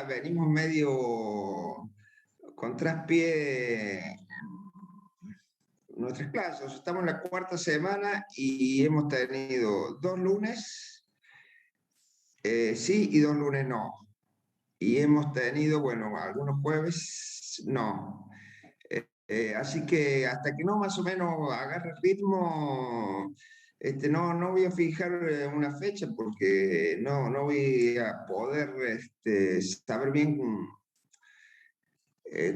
venimos medio con traspié nuestras clases. Estamos en la cuarta semana y hemos tenido 2 lunes, sí, y 2 lunes no. Y hemos tenido, bueno, algunos jueves no. Así que hasta que no más o menos agarre el ritmo, no voy a fijar una fecha porque no voy a poder saber bien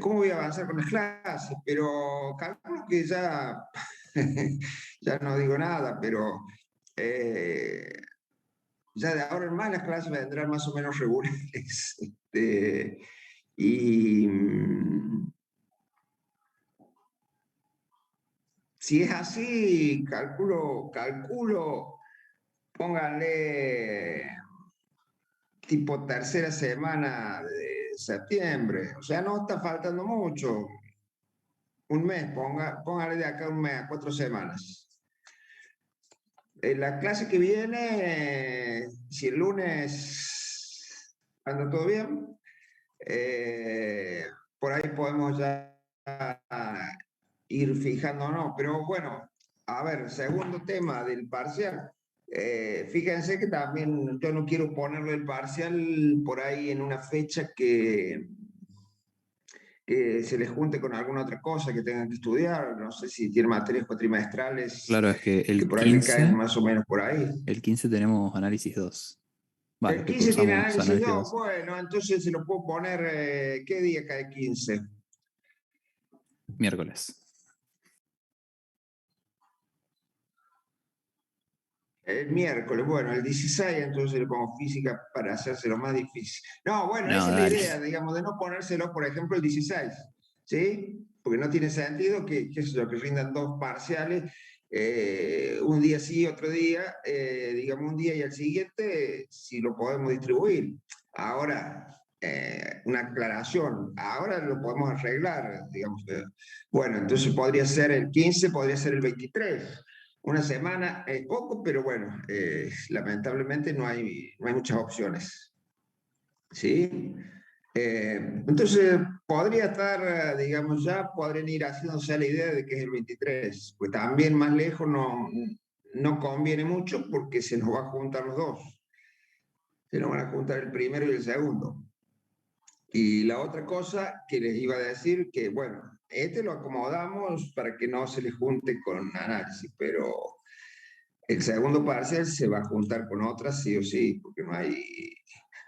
cómo voy a avanzar con las clases, pero calculo que ya, ya no digo nada, pero eh, ya de ahora en más las clases vendrán más o menos regulares. Y si es así, calculo, pónganle tipo tercera semana de septiembre, o sea, no está faltando mucho, un mes, póngale de acá un mes a 4 semanas. La clase que viene, si el lunes anda todo bien, eh, por ahí podemos ya ir fijándonos. Pero bueno, a ver, segundo tema del parcial. Fíjense que también yo no quiero ponerle el parcial por ahí en una fecha que se les junte con alguna otra cosa que tengan que estudiar. No sé si tiene materias cuatrimestrales Claro, es que que por ahí le caen más o menos por ahí. el 15 tenemos análisis 2. Va, los El que 15 tiene cursamos análisis análisis 2. 2. Bueno, entonces se lo puedo poner, ¿qué día cae 15? Miércoles. El miércoles, bueno, el 16, entonces le pongo física para hacérselo más difícil. No, bueno, No, esa es la dale. idea, digamos, de no ponérselo, por ejemplo, el 16, ¿sí? Porque no tiene sentido que, qué sé yo, que rindan 2 parciales, un día sí, otro día, digamos, un día y el siguiente, si lo podemos distribuir. Ahora, una aclaración, ahora lo podemos arreglar, digamos. Bueno, entonces podría ser el 15, podría ser el 23. Una semana es poco, pero bueno, lamentablemente no hay muchas opciones. ¿Sí? Entonces, podría estar, digamos, ya podrían ir haciéndose la idea de que es el 23, pues también más lejos no conviene mucho porque se nos va a juntar los dos. Se nos van a juntar el primero y el segundo. Y la otra cosa que les iba a decir, que bueno, lo acomodamos para que no se le junte con análisis, pero el segundo parcial se va a juntar con otras sí o sí, porque no hay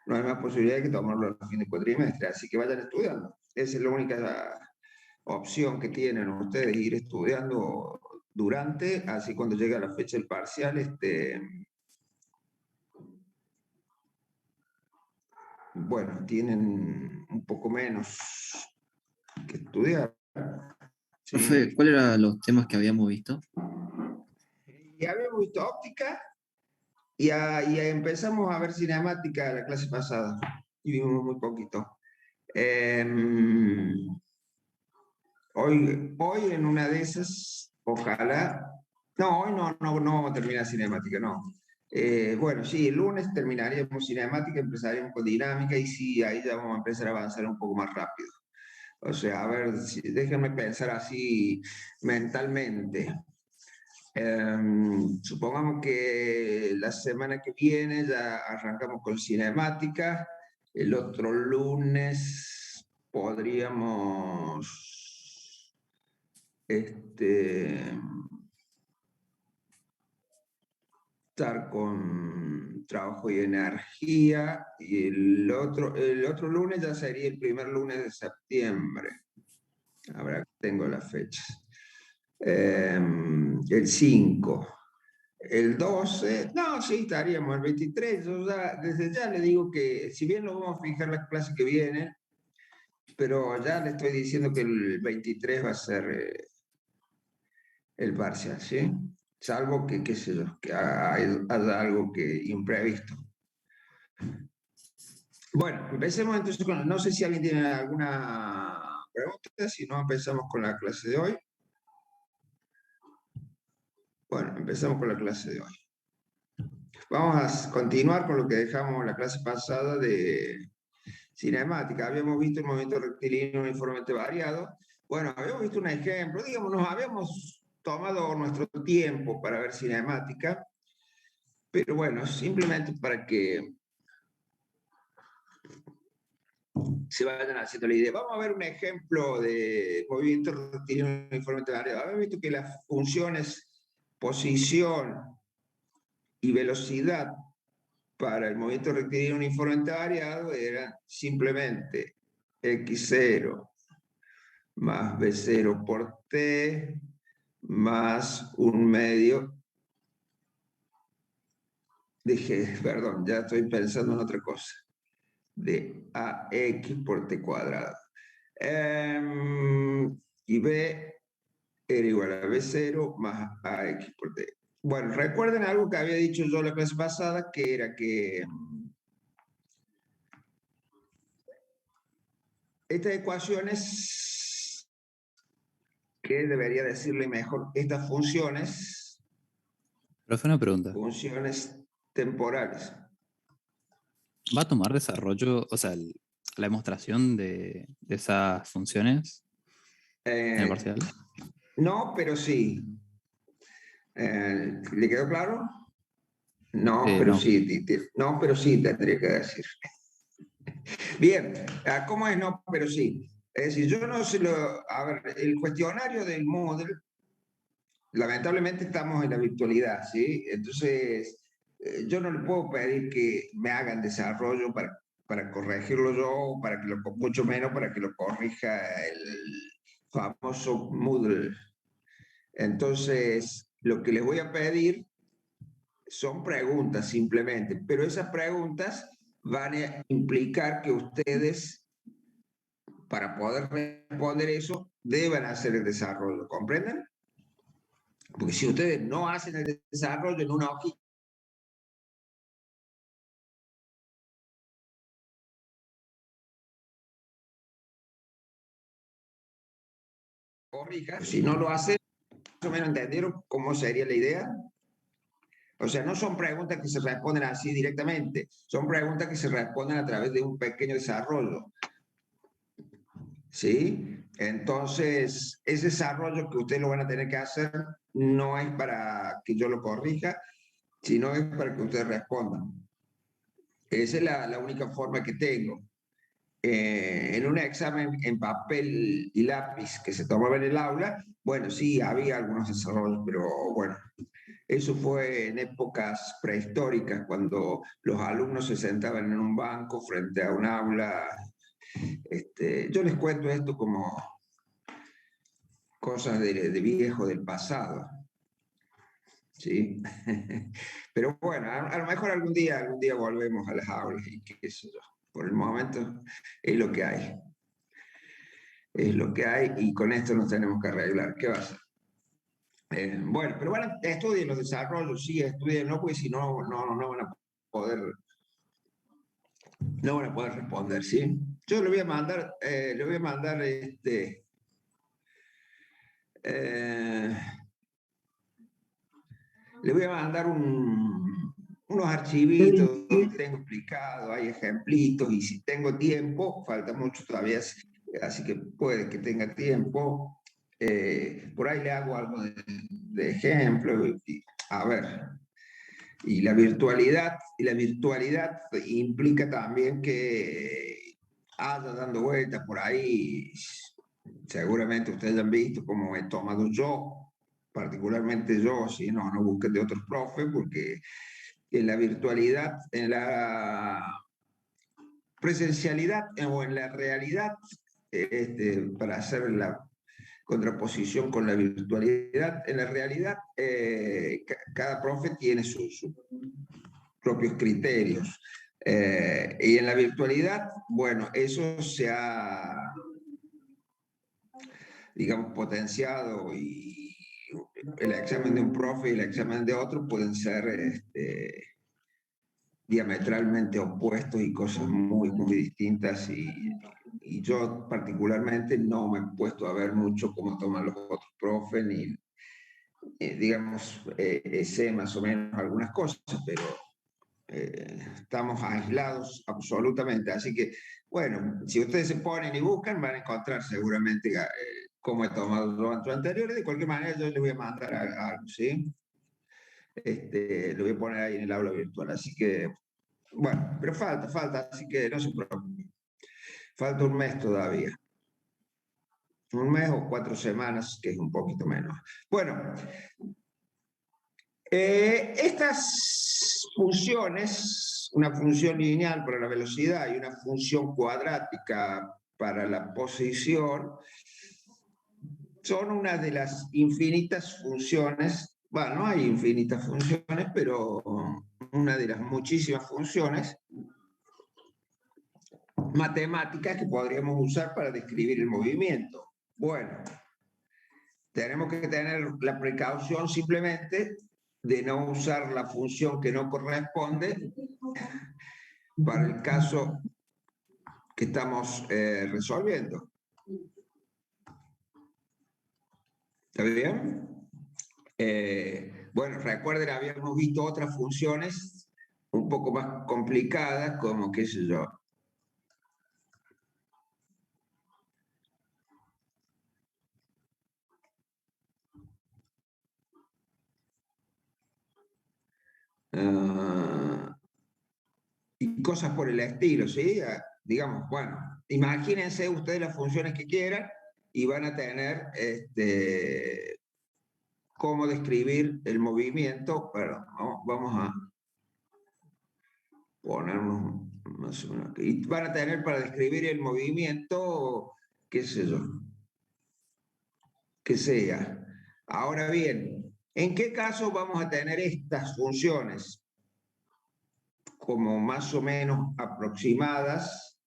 más posibilidad de que tomarlo a fin de cuatrimestre, así que vayan estudiando. Esa es la única opción que tienen ustedes, ir estudiando durante, así cuando llega la fecha del parcial, bueno, tienen un poco menos que estudiar. Profe, ¿Sí? ¿cuáles eran los temas que habíamos visto? Y habíamos visto óptica y empezamos a ver cinemática la clase pasada y vimos muy poquito. Eh, hoy en una de esas, ojalá. No, hoy no vamos a terminar cinemática, no. Bueno, sí, el lunes terminaríamos cinemática, empezaríamos con dinámica y sí, ahí ya vamos a empezar a avanzar un poco más rápido. O sea, a ver, déjenme pensar así mentalmente. Supongamos que la semana que viene ya arrancamos con cinemática, el otro lunes podríamos estar con trabajo y energía y el otro lunes ya sería el primer lunes de septiembre. Ahora tengo las fechas. El 5. El 12, no, sí, estaríamos el 23. Yo desde ya le digo que, si bien lo vamos a fijar las clases que vienen, pero ya le estoy diciendo que el 23 va a ser el parcial, ¿sí? Salvo que, qué sé yo, que haya algo que imprevisto. Bueno, empecemos entonces con, no sé si alguien tiene alguna pregunta, si no empezamos con la clase de hoy. Bueno, empezamos con la clase de hoy. Vamos a continuar con lo que dejamos la clase pasada de cinemática. Habíamos visto el movimiento rectilíneo uniformemente variado. Bueno, habíamos visto un ejemplo, digamos, nos habíamos tomado nuestro tiempo para ver cinemática, pero bueno, simplemente para que se vayan haciendo la idea. Vamos a ver un ejemplo de movimiento rectilíneo uniformemente variado. Habíamos visto que las funciones posición y velocidad para el movimiento rectilíneo uniformemente variado eran simplemente x0 más b0 por t más un medio de g, perdón, ya estoy pensando en otra cosa, de ax por t cuadrado. Y b era igual a b0 más ax por t. Bueno, recuerden algo que había dicho yo la clase pasada, que era que estas ecuaciones, que debería decirle mejor, estas funciones, Profe, una pregunta. funciones temporales. ¿Va a tomar desarrollo, o sea, la demostración de esas funciones en el parcial? No, pero sí. ¿Le quedó claro? No, pero No. sí. No, pero sí tendría que decir. Bien, ¿cómo es no, pero sí? Es decir, yo no se lo... A ver, el cuestionario del Moodle, lamentablemente estamos en la virtualidad, ¿sí? Entonces, yo no le puedo pedir que me hagan desarrollo para corregirlo yo, para que lo, mucho menos para que lo corrija el famoso Moodle. Entonces, lo que les voy a pedir son preguntas simplemente, pero esas preguntas van a implicar que ustedes, para poder responder eso, deban hacer el desarrollo, ¿comprenden? Porque si ustedes no hacen el desarrollo en una hojita, corrija, si no lo hacen, más o menos entendieron cómo sería la idea. O sea, no son preguntas que se responden así directamente, son preguntas que se responden a través de un pequeño desarrollo. ¿Sí? Entonces, ese desarrollo que ustedes lo van a tener que hacer no es para que yo lo corrija, sino es para que ustedes respondan. Esa es la única forma que tengo. En un examen en papel y lápiz que se tomaba en el aula, bueno, sí, había algunos desarrollos, pero bueno, eso fue en épocas prehistóricas, cuando los alumnos se sentaban en un banco frente a un aula. Yo les cuento esto como cosas de viejo, del pasado, ¿sí? Pero bueno, a lo mejor algún día volvemos a las aulas y qué sé yo. Por el momento es lo que hay. Es lo que hay y con esto nos tenemos que arreglar. ¿Qué va a ser? Bueno, pero bueno, estudien los desarrollos, sí, estudien, no, porque si no, no van a poder, no van a poder responder, ¿sí? Yo le voy a mandar eh, le voy a mandar unos archivitos donde tengo explicado, hay ejemplitos, y si tengo tiempo, falta mucho todavía, así que puede que tenga tiempo, por ahí le hago algo de ejemplo, a ver. Y la virtualidad implica también que haya dando vueltas por ahí. Seguramente ustedes han visto cómo he tomado yo, particularmente yo, si no, no busquen de otros profes, porque en la virtualidad, en la presencialidad o en la realidad, para hacer la contraposición con la virtualidad, en la realidad cada profe tiene sus propios criterios. Y en la virtualidad, bueno, eso se ha, digamos, potenciado, y el examen de un profe y el examen de otro pueden ser diametralmente opuestos y cosas muy, muy distintas, y yo particularmente no me he puesto a ver mucho cómo toman los otros profes, ni, digamos, sé más o menos algunas cosas, pero estamos aislados absolutamente, así que Bueno, si ustedes se ponen y buscan, van a encontrar seguramente cómo he tomado los anteriores. De cualquier manera, yo les voy a mandar algo, ¿sí? Lo voy a poner ahí en el aula virtual. Así que, bueno, pero falta, así que no se preocupen. Falta un mes todavía. Un mes o 4 semanas, que es un poquito menos. Bueno, estas funciones, una función lineal para la velocidad y una función cuadrática para la posición, son una de las infinitas funciones, bueno, no hay infinitas funciones, pero una de las muchísimas funciones matemáticas que podríamos usar para describir el movimiento. Bueno, tenemos que tener la precaución simplemente de no usar la función que no corresponde para el caso que estamos resolviendo. ¿Está bien? Bueno, recuerden, habíamos visto otras funciones un poco más complicadas, como, qué sé yo, y cosas por el estilo, ¿sí? Digamos, bueno, imagínense ustedes las funciones que quieran y van a tener cómo describir el movimiento. Perdón, vamos a ponernos más o menos aquí. Y van a tener para describir el movimiento, qué sé yo, que sea. Ahora bien, ¿en qué caso vamos a tener estas funciones como más o menos aproximadas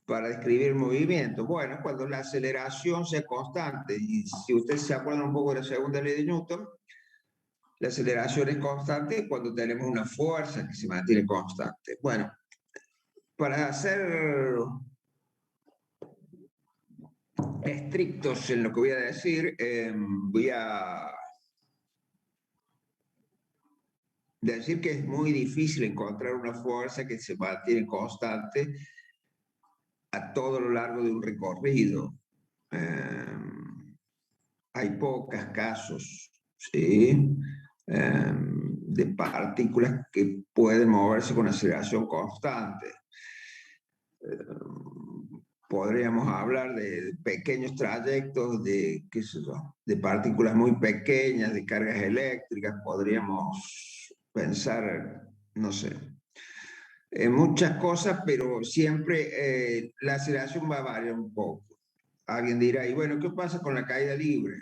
para describir movimiento? Bueno, cuando la aceleración sea constante, y si ustedes se acuerdan un poco de la segunda ley de Newton, la aceleración es constante cuando tenemos una fuerza que se mantiene constante. Bueno, para ser estrictos en lo que voy a decir, voy a decir que es muy difícil encontrar una fuerza que se mantiene constante a todo lo largo de un recorrido. Hay pocos casos, ¿sí? De partículas que pueden moverse con aceleración constante. Podríamos hablar de pequeños trayectos de, qué sé yo, de partículas muy pequeñas, de cargas eléctricas, podríamos pensar, no sé, en muchas cosas, pero siempre la aceleración va a variar un poco. Alguien dirá, y bueno, ¿qué pasa con la caída libre?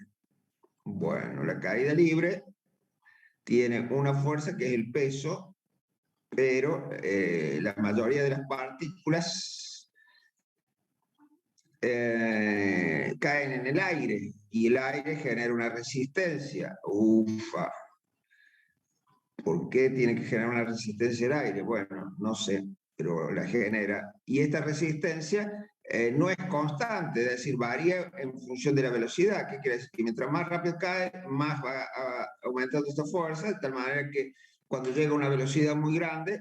Bueno, la caída libre tiene una fuerza que es el peso, pero la mayoría de las partículas caen en el aire y el aire genera una resistencia. Ufa. ¿Por qué tiene que generar una resistencia el aire? Bueno, no sé, pero la genera. Y esta resistencia no es constante, es decir, varía en función de la velocidad. ¿Qué quiere decir? Que mientras más rápido cae, más va aumentando esta fuerza, de tal manera que cuando llega a una velocidad muy grande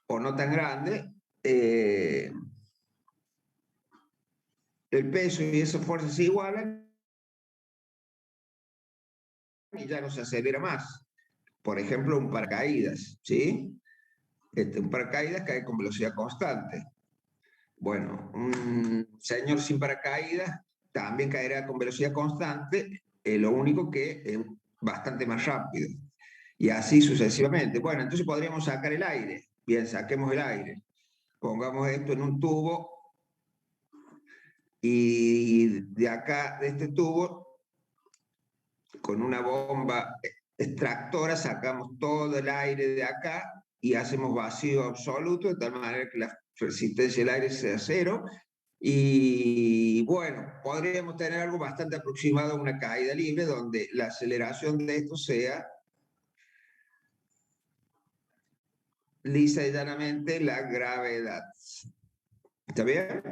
o no tan grande, el peso y esa fuerza se igualan y ya no se acelera más. Por ejemplo, un paracaídas, ¿sí? Un paracaídas cae con velocidad constante. Bueno, un señor sin paracaídas también caerá con velocidad constante, lo único que es bastante más rápido. Y así sucesivamente. Bueno, entonces podríamos sacar el aire. Bien, saquemos el aire. Pongamos esto en un tubo y de acá, de este tubo, con una bomba extractora, sacamos todo el aire de acá y hacemos vacío absoluto, de tal manera que la resistencia del aire sea cero. Y bueno, podríamos tener algo bastante aproximado a una caída libre, donde la aceleración de esto sea lisa y llanamente la gravedad. ¿Está bien?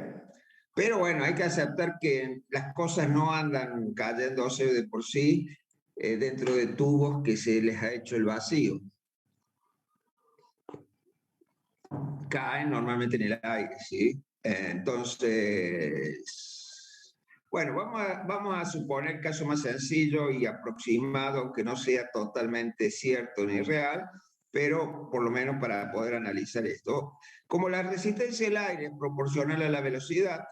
Pero bueno, hay que aceptar que las cosas no andan cayéndose de por sí dentro de tubos que se les ha hecho el vacío. Caen normalmente en el aire, ¿sí? Entonces, bueno, vamos a suponer el caso más sencillo y aproximado, que no sea totalmente cierto ni real, pero por lo menos para poder analizar esto. Como la resistencia del aire es proporcional a la velocidad,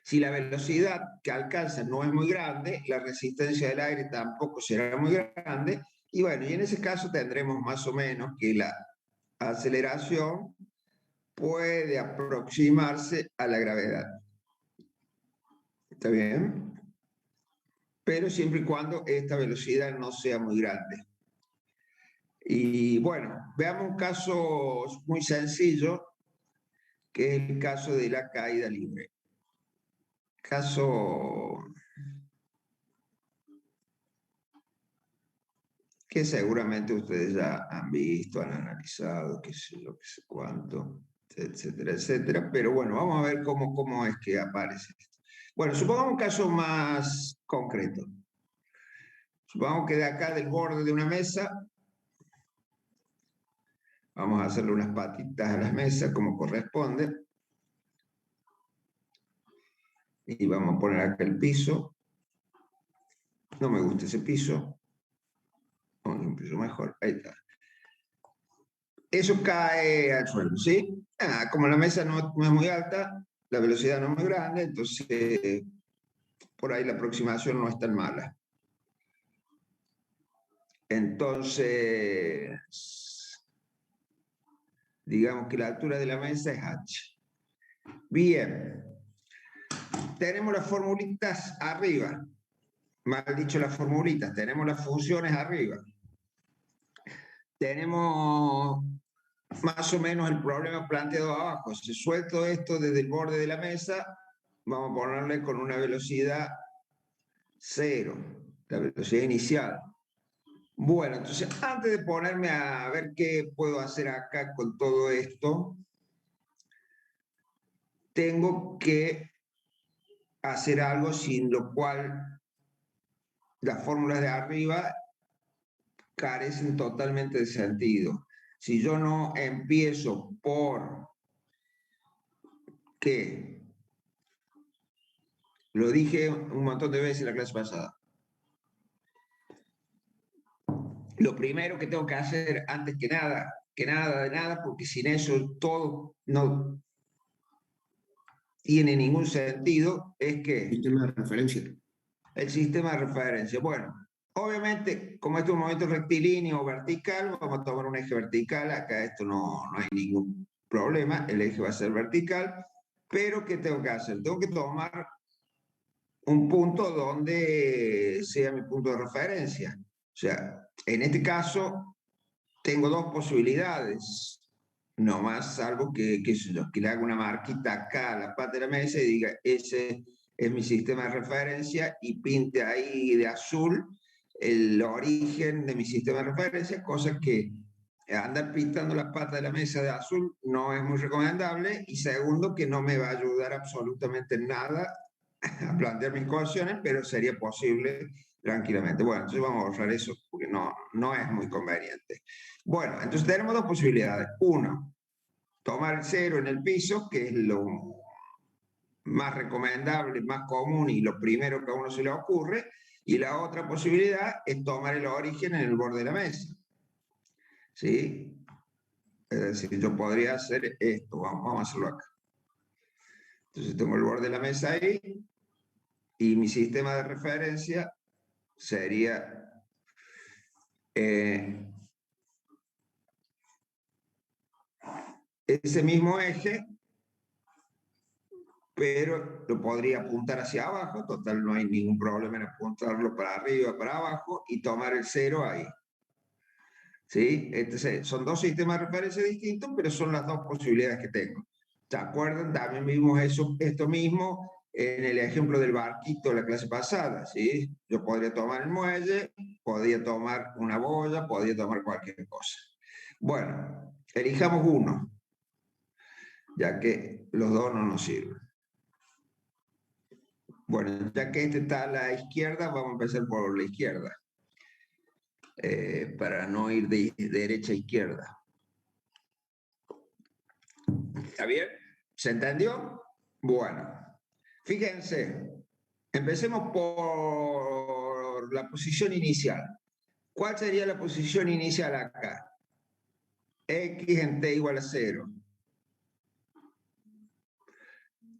si la velocidad que alcanza no es muy grande, la resistencia del aire tampoco será muy grande, y bueno, y en ese caso tendremos más o menos que la aceleración puede aproximarse a la gravedad. ¿Está bien? Pero siempre y cuando esta velocidad no sea muy grande. Y bueno, veamos un caso muy sencillo, que es el caso de la caída libre. Caso que seguramente ustedes ya han visto, han analizado, qué sé yo, qué sé cuánto, etcétera, etcétera. Pero bueno, vamos a ver cómo es que aparece esto. Bueno, supongamos un caso más concreto. Supongamos que de acá del borde de una mesa, vamos a hacerle unas patitas a las mesas como corresponde. Y vamos a poner acá el piso. No me gusta ese piso. Vamos a un piso mejor. Ahí está. Eso cae al suelo, ¿sí? Como la mesa no es muy alta, la velocidad no es muy grande, entonces por ahí la aproximación no es tan mala. Entonces, digamos que la altura de la mesa es h. Bien. Tenemos las formulitas arriba. Mal dicho las formulitas. Tenemos las funciones arriba. Tenemos más o menos el problema planteado abajo. Si suelto esto desde el borde de la mesa, vamos a ponerle con una velocidad 0, la velocidad inicial. Bueno, entonces antes de ponerme a ver qué puedo hacer acá con todo esto, tengo que hacer algo sin lo cual las fórmulas de arriba carecen totalmente de sentido. Si yo no empiezo por qué, lo dije un montón de veces en la clase pasada. Lo primero que tengo que hacer antes que nada de nada, porque sin eso todo no tiene ningún sentido, es que Sistema de referencia. el sistema de referencia. Bueno, obviamente, como este es un movimiento rectilíneo o vertical, vamos a tomar un eje vertical. Acá esto no hay ningún problema, el eje va a ser vertical. Pero, ¿qué tengo que hacer? Tengo que tomar un punto donde sea mi punto de referencia. O sea, en este caso, tengo dos posibilidades. No más algo que le haga una marquita acá a la pata de la mesa y diga, ese es mi sistema de referencia, y pinte ahí de azul el origen de mi sistema de referencia, cosa que andar pintando la pata de la mesa de azul no es muy recomendable, y segundo, que no me va a ayudar absolutamente en nada a plantear mis ecuaciones, pero sería posible tranquilamente. Bueno, entonces vamos a ahorrar eso porque no es muy conveniente. Bueno, entonces tenemos dos posibilidades. Uno, tomar el cero en el piso, que es lo más recomendable, más común y lo primero que a uno se le ocurre. Y la otra posibilidad es tomar el origen en el borde de la mesa. ¿Sí? Es decir, yo podría hacer esto. Vamos a hacerlo acá. Entonces tengo el borde de la mesa ahí y mi sistema de referencia sería ese mismo eje, pero lo podría apuntar hacia abajo. Total, no hay ningún problema en apuntarlo para arriba, para abajo, y tomar el cero ahí. ¿Sí? Son dos sistemas de referencia distintos, pero son las dos posibilidades que tengo. ¿Se acuerdan? También vimos esto mismo en el ejemplo del barquito de la clase pasada. ¿Sí? Yo podría tomar el muelle, podría tomar una boya, podría tomar cualquier cosa. Bueno, elijamos uno, ya que los dos no nos sirven. Bueno, ya que este está a la izquierda, vamos a empezar por la izquierda, para no ir de derecha a izquierda. ¿Está bien? ¿Se entendió? Bueno, fíjense, empecemos por la posición inicial. ¿Cuál sería la posición inicial acá? X en t igual a 0.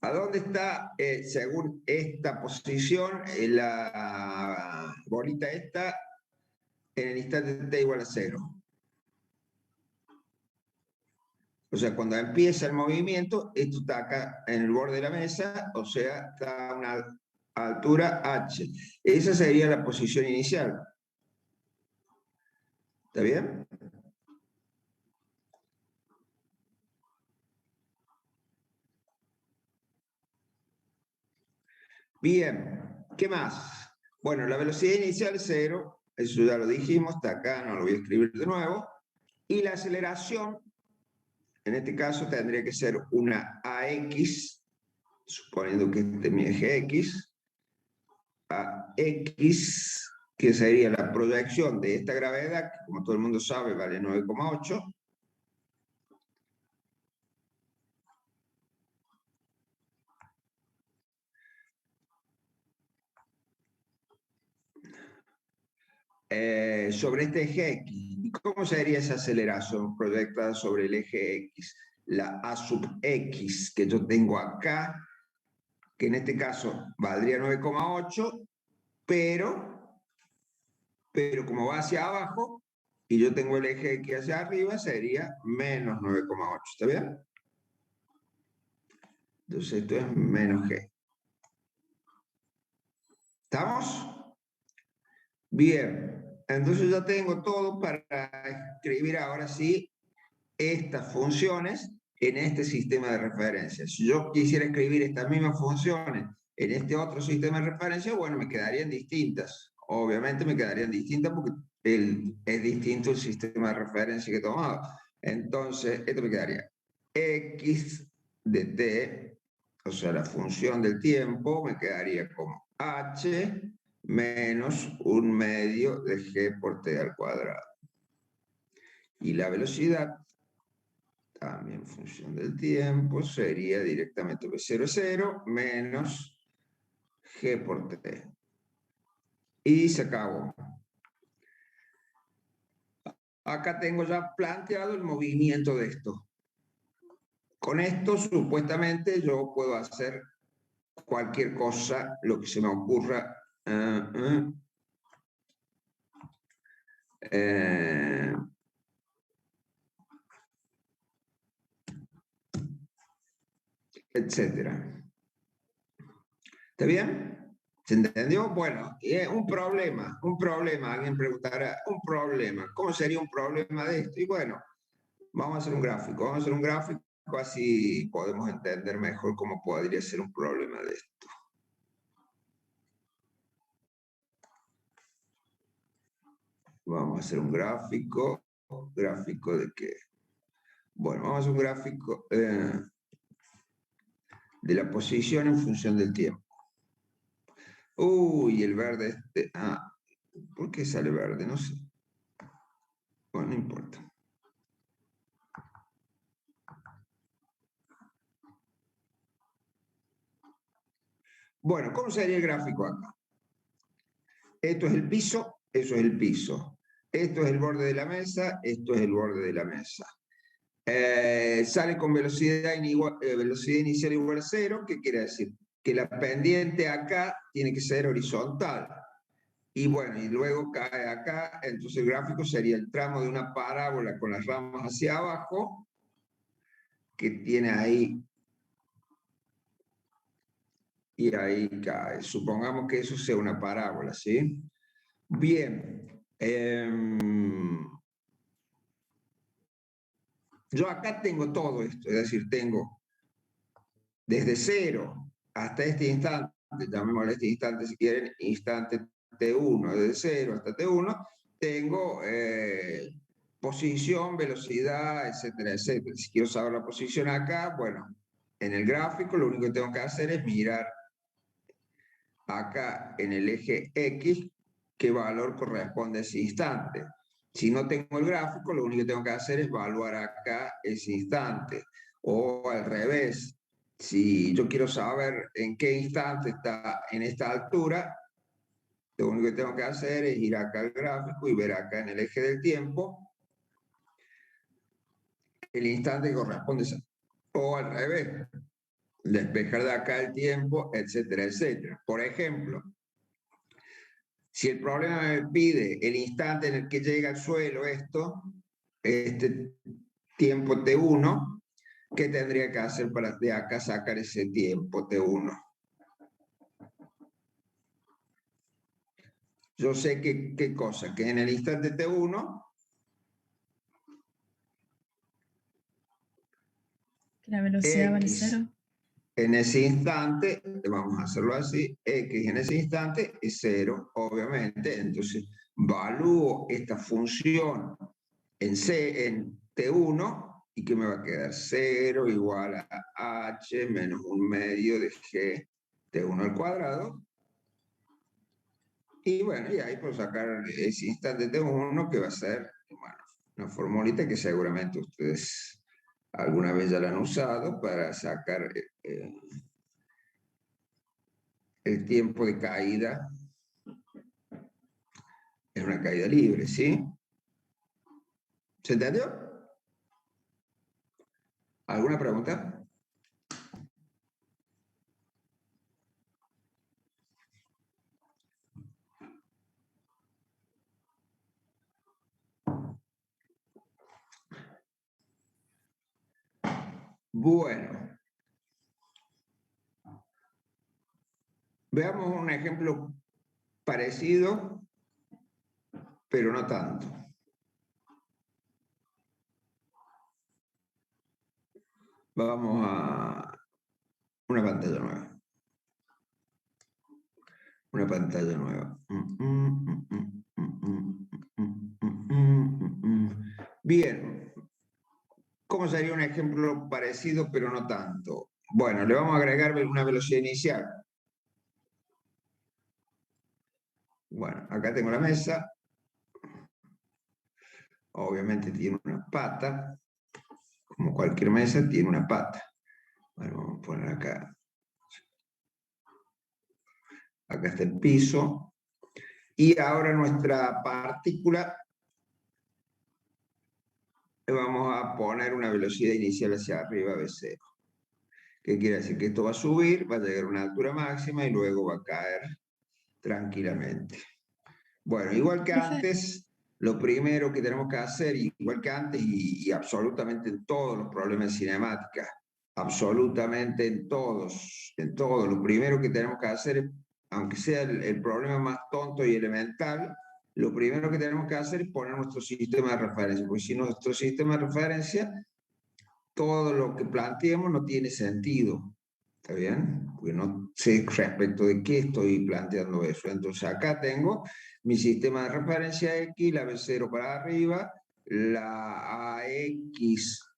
¿A dónde está, según esta posición, la bolita esta en el instante t igual a 0? O sea, cuando empieza el movimiento, esto está acá en el borde de la mesa, o sea, está a una altura h. Esa sería la posición inicial. ¿Está bien? Bien, ¿qué más? Bueno, la velocidad inicial es 0, eso ya lo dijimos, está acá, no lo voy a escribir de nuevo. Y la aceleración, en este caso, tendría que ser una AX, suponiendo que este es mi eje X, AX, que sería la proyección de esta gravedad, que como todo el mundo sabe vale 9,8, sobre este eje X. ¿Y cómo sería esa aceleración proyectada sobre el eje X? La A sub X que yo tengo acá, que en este caso valdría 9,8, pero como va hacia abajo y yo tengo el eje X hacia arriba, sería menos 9,8. ¿Está bien? Entonces esto es menos G. ¿Estamos? Bien. Entonces ya tengo todo para escribir ahora sí estas funciones en este sistema de referencia. Si yo quisiera escribir estas mismas funciones en este otro sistema de referencia, bueno, me quedarían distintas. Obviamente me quedarían distintas porque es distinto el sistema de referencia que he tomado. Entonces, esto me quedaría x de t, o sea, la función del tiempo, me quedaría como h menos 1/2 de g por t al cuadrado. Y la velocidad, también en función del tiempo, sería directamente V0 es 0 menos G por T. Y se acabó. Acá tengo ya planteado el movimiento de esto. Con esto, supuestamente, yo puedo hacer cualquier cosa, lo que se me ocurra. Etcétera. ¿Está bien? ¿Se entendió? Bueno, un problema, alguien preguntará, un problema, ¿cómo sería un problema de esto? Y bueno, vamos a hacer un gráfico, así podemos entender mejor cómo podría ser un problema de esto. Vamos a hacer un gráfico de qué. Bueno, vamos a hacer un gráfico de la posición en función del tiempo. Uy, el verde este. ¿Por qué sale verde? No sé. Bueno, no importa. Bueno, ¿cómo sería el gráfico acá? Esto es el piso, eso es el piso. Esto es el borde de la mesa, esto es el borde de la mesa. Sale con velocidad inicial igual a 0, ¿qué quiere decir? Que la pendiente acá tiene que ser horizontal. Y bueno, y luego cae acá, entonces el gráfico sería el tramo de una parábola con las ramas hacia abajo, que tiene ahí, y ahí cae. Supongamos que eso sea una parábola, ¿sí? Bien. Yo acá tengo todo esto, es decir, tengo desde 0 hasta este instante, llamémosle este instante si quieren, instante T1, desde 0 hasta T1, tengo posición, velocidad, etcétera, etcétera. Si quiero saber la posición acá, bueno, en el gráfico lo único que tengo que hacer es mirar acá en el eje X qué valor corresponde a ese instante. Si no tengo el gráfico, lo único que tengo que hacer es evaluar acá ese instante. O al revés, Si yo quiero saber en qué instante está en esta altura, lo único que tengo que hacer es ir acá al gráfico y ver acá en el eje del tiempo el instante que corresponde a esa, o al revés, despejar de acá el tiempo, etcétera, etcétera. Por ejemplo, si el problema me pide el instante en el que llega al suelo este tiempo T1, ¿qué tendría que hacer para de acá sacar ese tiempo T1? Yo sé qué cosa, que en el instante T1, La velocidad vale X 0. en ese instante, vamos a hacerlo así, X en ese instante es 0, obviamente. Entonces, valúo esta función en T1 y que me va a quedar 0 igual a H menos 1/2 de G T1 al cuadrado. Y bueno, y ahí puedo sacar ese instante T1 que va a ser, bueno, una formulita que seguramente ustedes alguna vez ya la han usado para sacar el tiempo de caída en una caída libre, ¿sí? ¿Se entendió? ¿Alguna pregunta? Bueno, veamos un ejemplo parecido, pero no tanto. Vamos a una pantalla nueva. Una pantalla nueva. Bien. ¿Cómo sería un ejemplo parecido, pero no tanto? Bueno, le vamos a agregar una velocidad inicial. Bueno, acá tengo la mesa. Obviamente tiene una pata. Como cualquier mesa, tiene una pata. Bueno, vamos a poner acá. Acá está el piso. Y ahora nuestra partícula, le vamos a poner una velocidad inicial hacia arriba, V0. ¿Qué quiere decir? Que esto va a subir, va a llegar a una altura máxima y luego va a caer tranquilamente. Bueno, igual que Profe, antes, lo primero que tenemos que hacer, igual que antes y absolutamente en todos los problemas de cinemática, absolutamente en todos, lo primero que tenemos que hacer, aunque sea el problema más tonto y elemental, lo primero que tenemos que hacer es poner nuestro sistema de referencia, porque si nuestro sistema de referencia, todo lo que planteemos no tiene sentido. ¿Está bien? Porque no sé respecto de qué estoy planteando eso. Entonces acá tengo mi sistema de referencia X, la B0 para arriba, la AX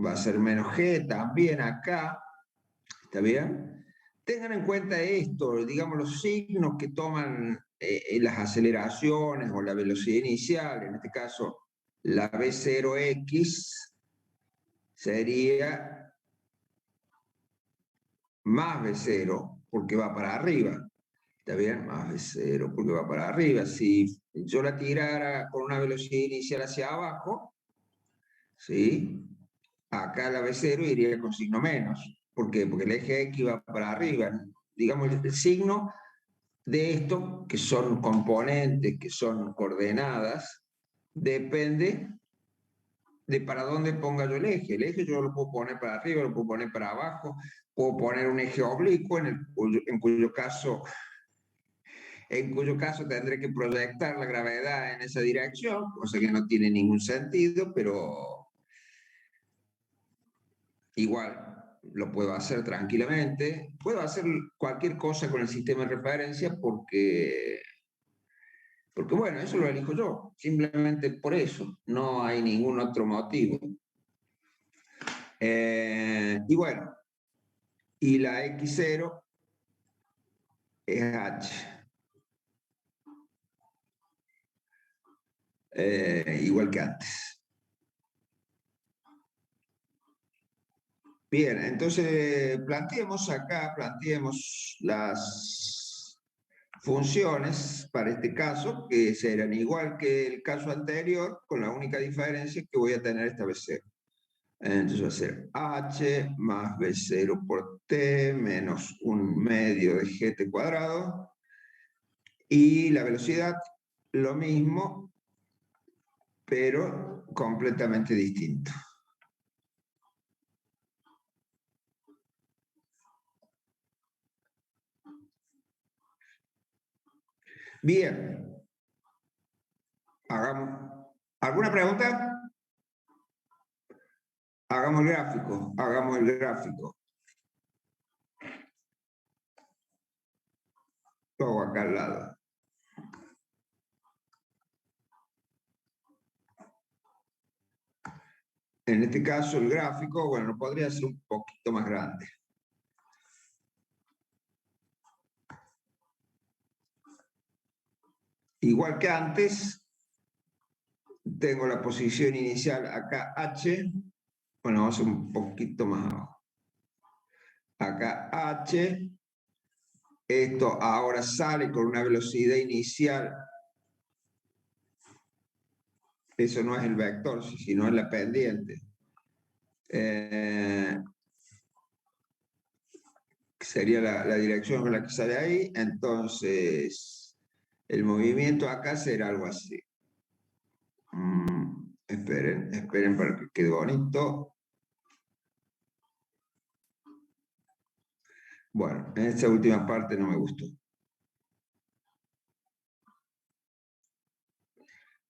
va a ser menos G también acá. ¿Está bien? Tengan en cuenta esto, digamos, los signos que toman las aceleraciones o la velocidad inicial, en este caso la B0X sería más B0 porque va para arriba. ¿Está bien? Más B0 porque va para arriba. Si yo la tirara con una velocidad inicial hacia abajo, ¿sí? Acá la B0 iría con signo menos. ¿Por qué? Porque el eje X va para arriba. Digamos, el signo de esto, que son componentes, que son coordenadas, depende de para dónde ponga yo el eje. El eje yo lo puedo poner para arriba, lo puedo poner para abajo, puedo poner un eje oblicuo, en cuyo caso tendré que proyectar la gravedad en esa dirección, cosa que no tiene ningún sentido, pero igual lo puedo hacer tranquilamente. Puedo hacer cualquier cosa con el sistema de referencia porque bueno, eso lo elijo yo, simplemente por eso, no hay ningún otro motivo. Y bueno, y la X0 es H. Igual que antes. Bien, entonces planteemos las funciones para este caso, que serán igual que el caso anterior, con la única diferencia que voy a tener esta vez 0. Entonces va a ser h más b0 por t menos 1/2 de gt cuadrado. Y la velocidad, lo mismo, pero completamente distinto. Bien. ¿Alguna pregunta? Hagamos el gráfico. Todo acá al lado. En este caso el gráfico, bueno, podría ser un poquito más grande. Igual que antes, tengo la posición inicial acá h, bueno, vamos a hacer un poquito más abajo. Acá h, esto ahora sale con una velocidad inicial, eso no es el vector, sino es la pendiente. Sería la dirección con la que sale ahí, entonces el movimiento acá será algo así. Esperen para que quede bonito. Bueno, en esta última parte no me gustó.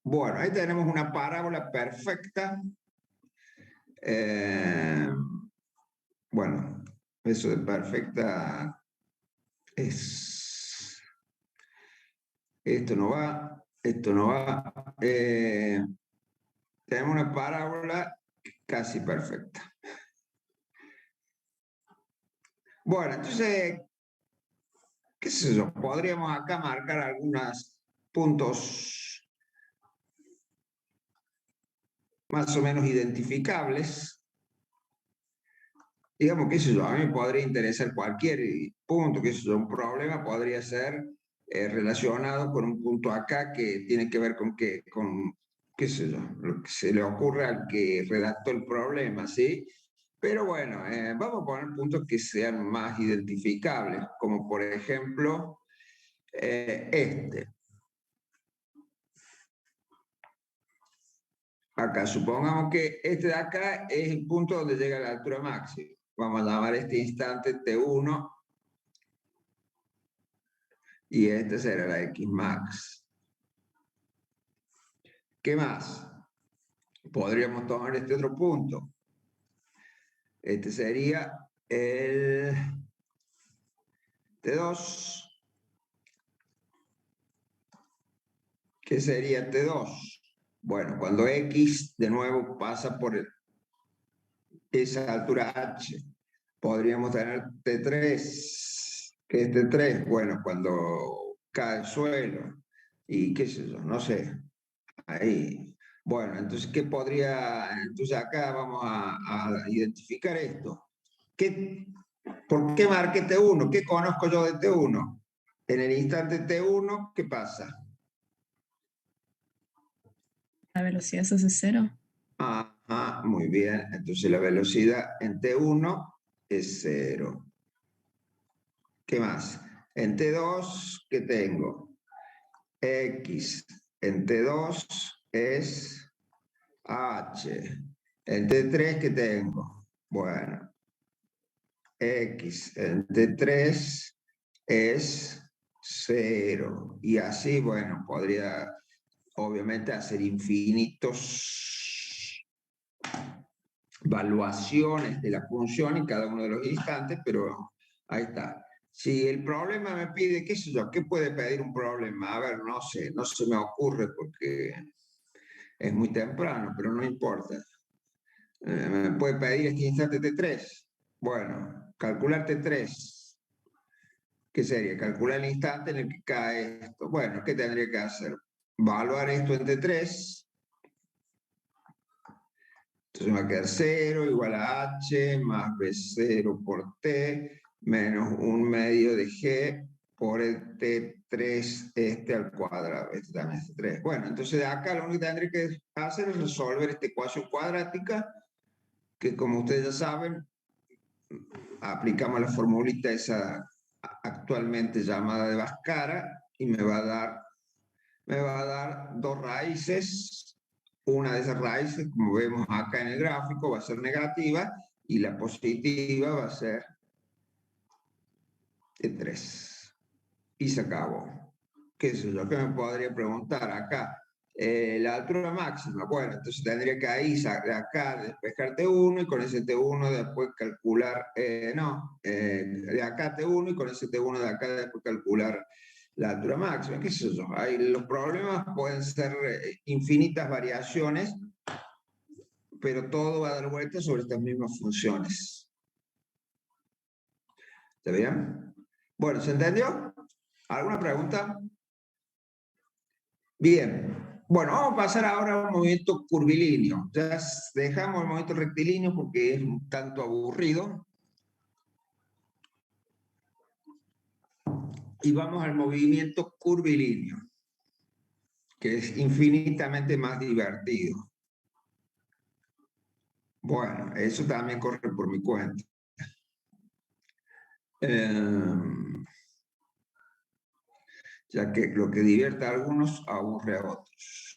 Bueno, ahí tenemos una parábola perfecta. Bueno, eso de perfecta es... Esto no va. Tenemos una parábola casi perfecta. Bueno, entonces, qué sé yo, podríamos acá marcar algunos puntos más o menos identificables. Digamos, qué sé yo, a mí me podría interesar cualquier punto, qué sé yo, un problema podría ser relacionado con un punto acá que tiene que ver con qué sé yo, lo que se le ocurre al que redactó el problema, ¿sí? Pero bueno, vamos a poner puntos que sean más identificables, como por ejemplo este. Acá, supongamos que este de acá es el punto donde llega la altura máxima. Vamos a llamar este instante T1 y este será la X max. ¿Qué más? Podríamos tomar este otro punto. Este sería el T2. ¿Qué sería T2? Bueno, cuando X de nuevo pasa por esa altura H, podríamos tener T3. ¿Qué es T3? Bueno, cuando cae el suelo y qué sé yo, no sé. Ahí. Bueno, entonces, ¿qué podría? Entonces acá vamos a identificar esto. ¿Por qué marqué T1? ¿Qué conozco yo de T1? En el instante T1, ¿qué pasa? La velocidad se hace 0. Ajá, muy bien. Entonces la velocidad en T1 es 0. ¿Qué más? En T2, ¿qué tengo? X en T2 es H. En T3, ¿qué tengo? Bueno, X en T3 es 0. Y así, bueno, podría obviamente hacer infinitos valuaciones de la función en cada uno de los instantes, pero ahí está. Si el problema me pide, qué sé yo, ¿qué puede pedir un problema? A ver, no sé, no se me ocurre porque es muy temprano, pero no importa. Me puede pedir este instante T3. Bueno, calcular T3. ¿Qué sería? Calcular el instante en el que cae esto. Bueno, ¿qué tendría que hacer? Evaluar esto en T3. Entonces me va a quedar 0 igual a h más b0 por t menos 1/2 de g por el t3 al cuadrado. Este también es 3. Bueno, entonces de acá lo único que tendré que hacer es resolver esta ecuación cuadrática, que como ustedes ya saben, aplicamos la formulita esa actualmente llamada de Bhaskara y me va a dar dos raíces. Una de esas raíces, como vemos acá en el gráfico, va a ser negativa y la positiva va a ser de 3. Y se acabó. ¿Qué es lo que me podría preguntar acá? La altura máxima. Bueno, entonces tendría que ahí, de acá, despejar T1 y con ese T1 después calcular, de acá T1 y con ese T1 de acá después calcular la altura máxima. ¿Qué sé yo? Ahí los problemas pueden ser infinitas variaciones, pero todo va a dar vuelta sobre estas mismas funciones. ¿Está bien? Bueno, ¿se entendió? ¿Alguna pregunta? Bien. Bueno, vamos a pasar ahora a un movimiento curvilíneo. Ya dejamos el movimiento rectilíneo porque es un tanto aburrido. Y vamos al movimiento curvilíneo, que es infinitamente más divertido. Bueno, eso también corre por mi cuenta. Ya que lo que divierte a algunos aburre a otros.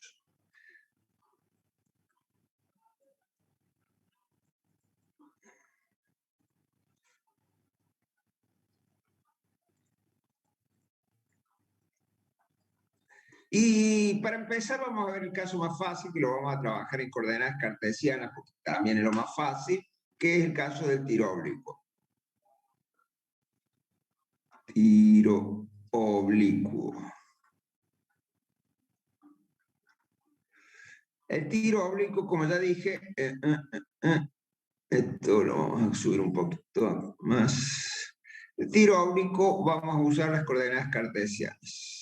Y para empezar vamos a ver el caso más fácil, que lo vamos a trabajar en coordenadas cartesianas, porque también es lo más fácil, que es el caso del tiro oblicuo. Tiro oblicuo. El tiro oblicuo, como ya dije, esto lo vamos a subir un poquito más. El tiro oblicuo vamos a usar las coordenadas cartesianas.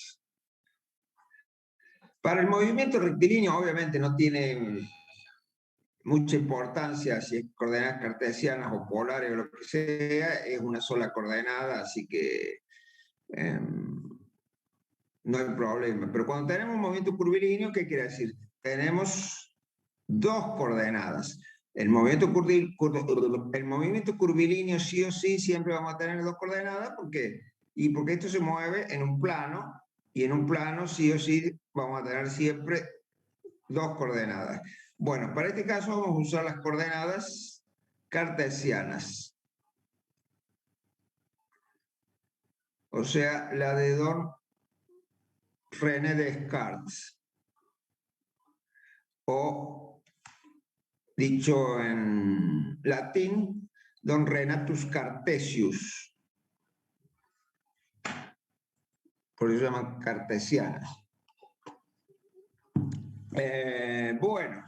Para el movimiento rectilíneo, obviamente no tiene mucha importancia si es coordenadas cartesianas o polares o lo que sea, es una sola coordenada, así que no hay problema. Pero cuando tenemos un movimiento curvilíneo, ¿qué quiere decir? Tenemos dos coordenadas. El movimiento curvilíneo sí o sí siempre vamos a tener dos coordenadas. ¿Por qué? Y porque esto se mueve en un plano, y en un plano sí o sí vamos a tener siempre dos coordenadas. Bueno, para este caso vamos a usar las coordenadas cartesianas. O sea, la de Don René Descartes. O, dicho en latín, Don Renatus Cartesius. Por eso se llaman cartesianas. Bueno.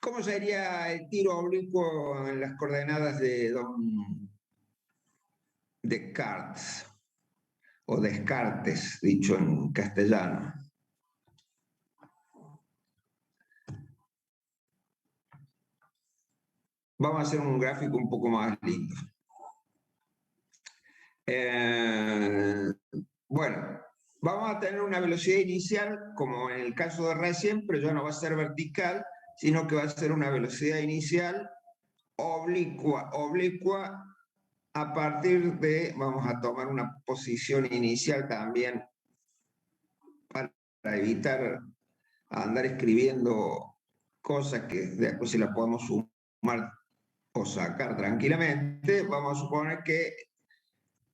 ¿Cómo sería el tiro oblicuo en las coordenadas de Don Descartes? O Descartes, dicho en castellano. Vamos a hacer un gráfico un poco más lindo. Bueno, vamos a tener una velocidad inicial, como en el caso de recién, pero ya no va a ser vertical, sino que va a ser una velocidad inicial oblicua a partir de, vamos a tomar una posición inicial también para evitar andar escribiendo cosas que después se las podemos sumar o sacar tranquilamente. Vamos a suponer que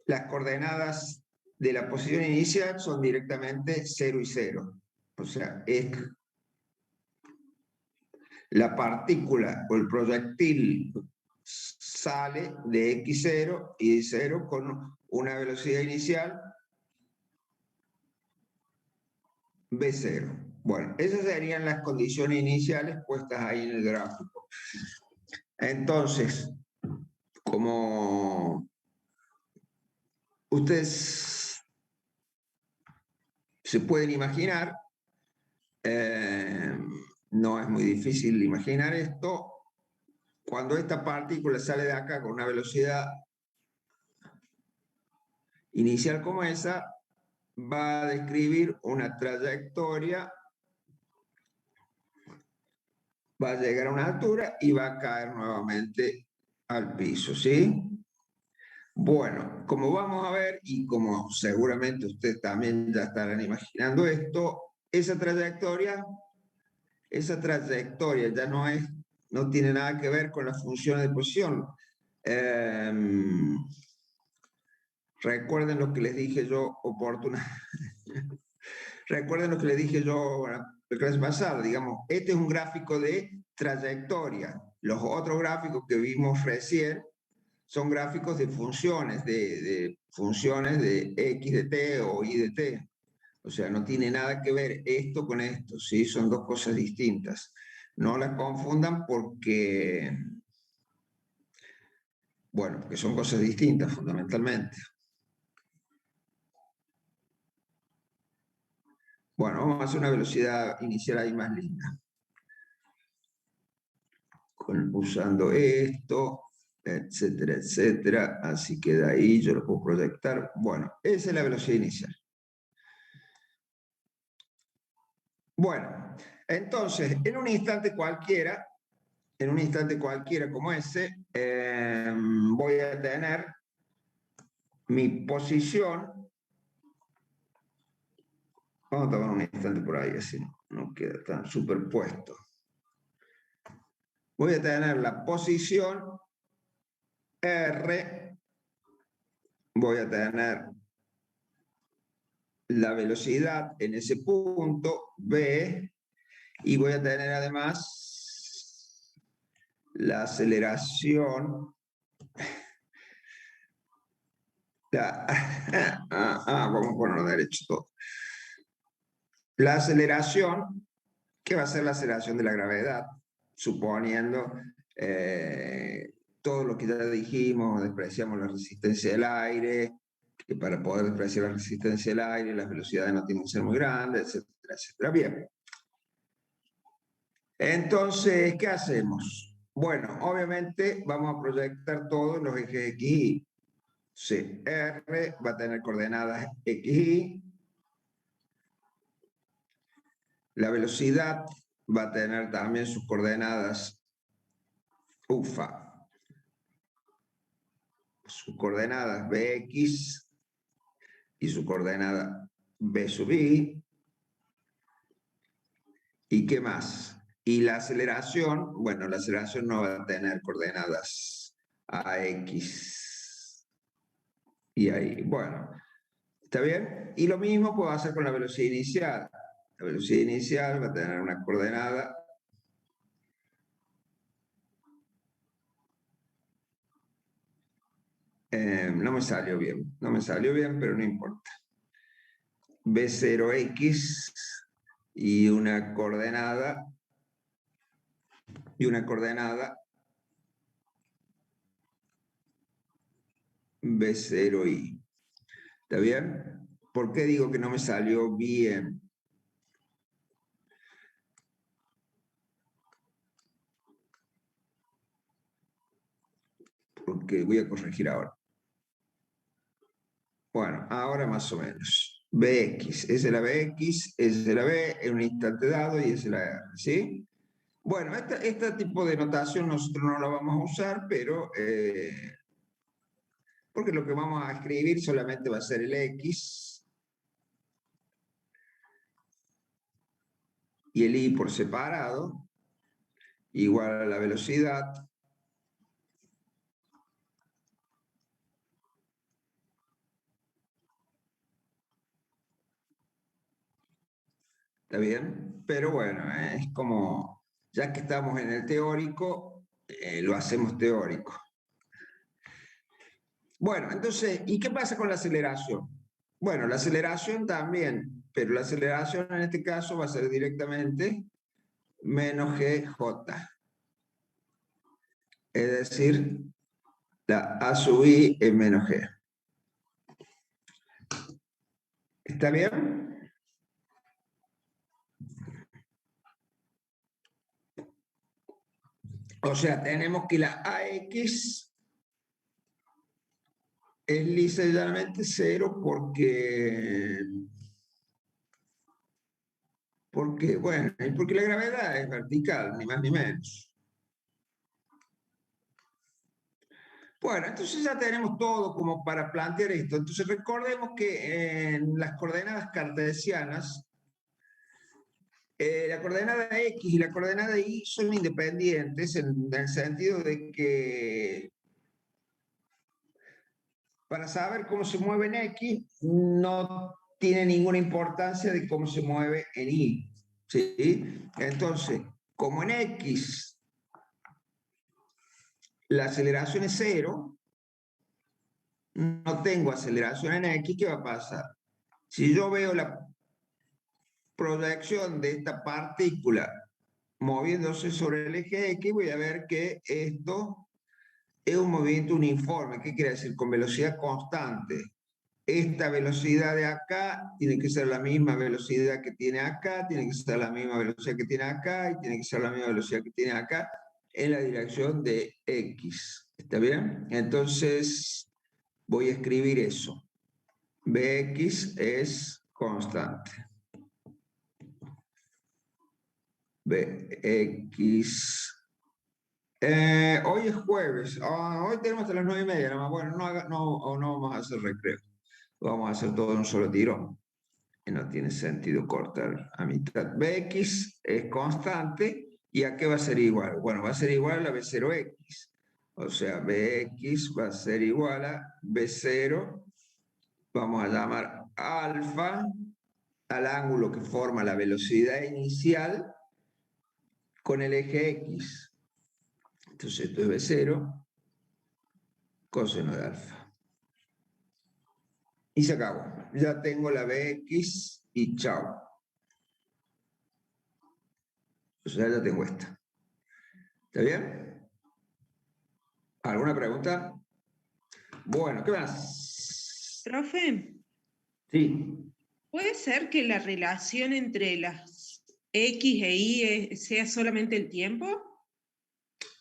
las coordenadas de la posición inicial son directamente 0 y 0. O sea, es la partícula o el proyectil sale de x0 y de 0 con una velocidad inicial v0. Bueno, esas serían las condiciones iniciales puestas ahí en el gráfico. Entonces, como ustedes se pueden imaginar, no es muy difícil imaginar esto. Cuando esta partícula sale de acá con una velocidad inicial como esa, va a describir una trayectoria, va a llegar a una altura y va a caer nuevamente al piso, ¿sí? Bueno, como vamos a ver, y como seguramente ustedes también ya estarán imaginando esto, esa trayectoria ya no tiene nada que ver con las funciones de posición. Recuerden lo que les dije yo recuerden lo que les dije yo la clase pasada, digamos, este es un gráfico de trayectoria. Los otros gráficos que vimos recién son gráficos de funciones, de funciones de x de t o y de t. O sea, no tiene nada que ver esto con esto, ¿sí? Son dos cosas distintas. No las confundan porque, bueno, porque son cosas distintas fundamentalmente. Bueno, vamos a hacer una velocidad inicial ahí más linda. Usando esto, etcétera, etcétera. Así que de ahí yo lo puedo proyectar. Bueno, esa es la velocidad inicial. Bueno, entonces, en un instante cualquiera como ese, voy a tener mi posición. Vamos a tomar un instante por ahí, así no queda tan superpuesto. Voy a tener la posición R, voy a tener la velocidad en ese punto, V, y voy a tener además la aceleración. Vamos a ponerlo derecho todo. La aceleración, que va a ser la aceleración de la gravedad, suponiendo todo lo que ya dijimos, despreciamos la resistencia del aire, que para poder despreciar la resistencia del aire, las velocidades no tienen que ser muy grandes, etcétera, etcétera. Bien. Entonces, ¿qué hacemos? Bueno, obviamente vamos a proyectar todos los ejes X y C. R va a tener coordenadas X, Y. La velocidad va a tener también sus coordenadas sus coordenadas Bx y su coordenada B sub I. ¿Y qué más? Y la aceleración, bueno, la aceleración no va a tener coordenadas AX y ahí. Bueno, ¿está bien? Y lo mismo puedo hacer con la velocidad inicial. La velocidad inicial va a tener una coordenada no me salió bien, pero no importa. B0X y una coordenada B0Y. ¿Está bien? ¿Por qué digo que no me salió bien? Porque voy a corregir ahora. Bueno, ahora más o menos. Bx, es la Bx, es la B en un instante dado y es la R, ¿sí? Bueno, este tipo de notación nosotros no la vamos a usar, pero porque lo que vamos a escribir solamente va a ser el X y el Y por separado, igual a la velocidad ¿está bien? Pero bueno, es como, ya que estamos en el teórico, lo hacemos teórico. Bueno, entonces, ¿y qué pasa con la aceleración? Bueno, la aceleración también, pero la aceleración en este caso va a ser directamente menos GJ. Es decir, la A sub I es menos G. ¿Está bien? O sea, tenemos que la AX es lisa y llanamente 0 bueno, y porque la gravedad es vertical, ni más ni menos. Bueno, entonces ya tenemos todo como para plantear esto. Entonces recordemos que en las coordenadas cartesianas, la coordenada X y la coordenada Y son independientes en el sentido de que para saber cómo se mueve en X no tiene ninguna importancia de cómo se mueve en Y. ¿Sí? Entonces, como en X la aceleración es 0, no tengo aceleración en X, ¿qué va a pasar? Si yo veo la proyección de esta partícula moviéndose sobre el eje X, voy a ver que esto es un movimiento uniforme. ¿Qué quiere decir? Con velocidad constante. Esta velocidad de acá tiene que ser la misma velocidad que tiene acá, tiene que ser la misma velocidad que tiene acá y tiene que ser la misma velocidad que tiene acá en la dirección de X. ¿Está bien? Entonces voy a escribir eso. Bx es constante. Bx. Hoy es jueves. Hoy tenemos hasta las 9:30. Nada más. Bueno, no vamos a hacer recreo. Vamos a hacer todo en un solo tirón. Y no tiene sentido cortar a mitad. Bx es constante. ¿Y a qué va a ser igual? Bueno, va a ser igual a B0x. O sea, Bx va a ser igual a B0. Vamos a llamar alfa al ángulo que forma la velocidad inicial con el eje X. Entonces esto es B0 coseno de alfa. Y se acabó. Ya tengo la Bx y chao. O sea, ya tengo esta. ¿Está bien? ¿Alguna pregunta? Bueno, ¿qué más? Profe, Sí. ¿puede ser que la relación entre las X e Y sea solamente el tiempo?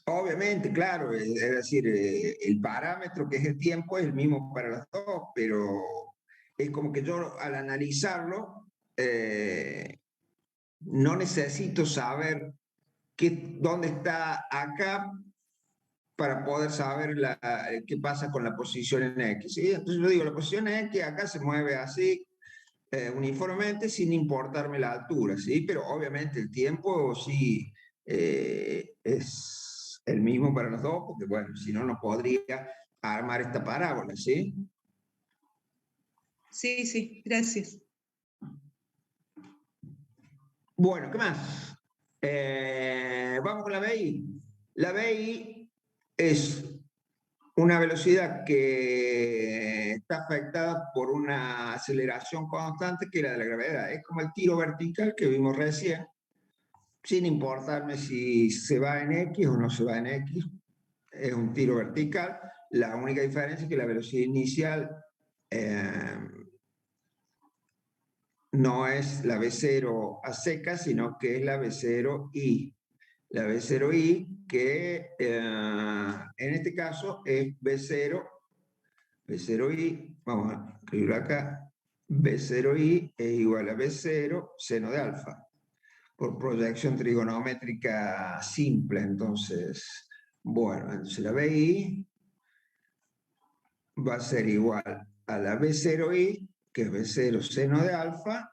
Obviamente, claro, es decir, el parámetro que es el tiempo es el mismo para las dos, pero es como que yo al analizarlo no necesito saber dónde está acá para poder saber qué pasa con la posición en X. ¿Sí? Entonces yo digo, la posición en X acá se mueve así, uniformemente, sin importarme la altura, ¿sí? Pero obviamente el tiempo sí es el mismo para los dos, porque bueno, si no, no podría armar esta parábola, ¿sí? Sí, sí, gracias. Bueno, ¿qué más? Vamos con la BI. La BI es una velocidad que está afectada por una aceleración constante que es la de la gravedad. Es como el tiro vertical que vimos recién, sin importarme si se va en X o no se va en X. Es un tiro vertical. La única diferencia es que la velocidad inicial no es la V0 a seca, sino que es la V0I. La V0I que en este caso es V0I, vamos a escribirlo acá, V0I es igual a V0 seno de alfa, por proyección trigonométrica simple. Entonces, bueno, entonces la VI va a ser igual a la V0I, que es V0 seno de alfa,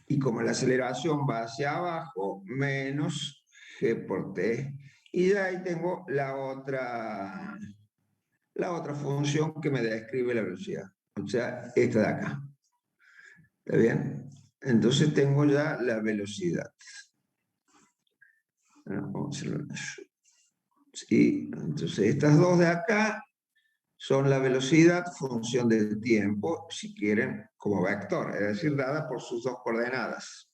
y como la aceleración va hacia abajo, menos G por T. Y ya ahí tengo la otra función que me describe la velocidad, o sea, esta de acá. ¿Está bien? Entonces tengo ya la velocidad. Vamos a hacerlo. Sí, entonces estas dos de acá son la velocidad función del tiempo, si quieren, como vector, es decir, dada por sus dos coordenadas.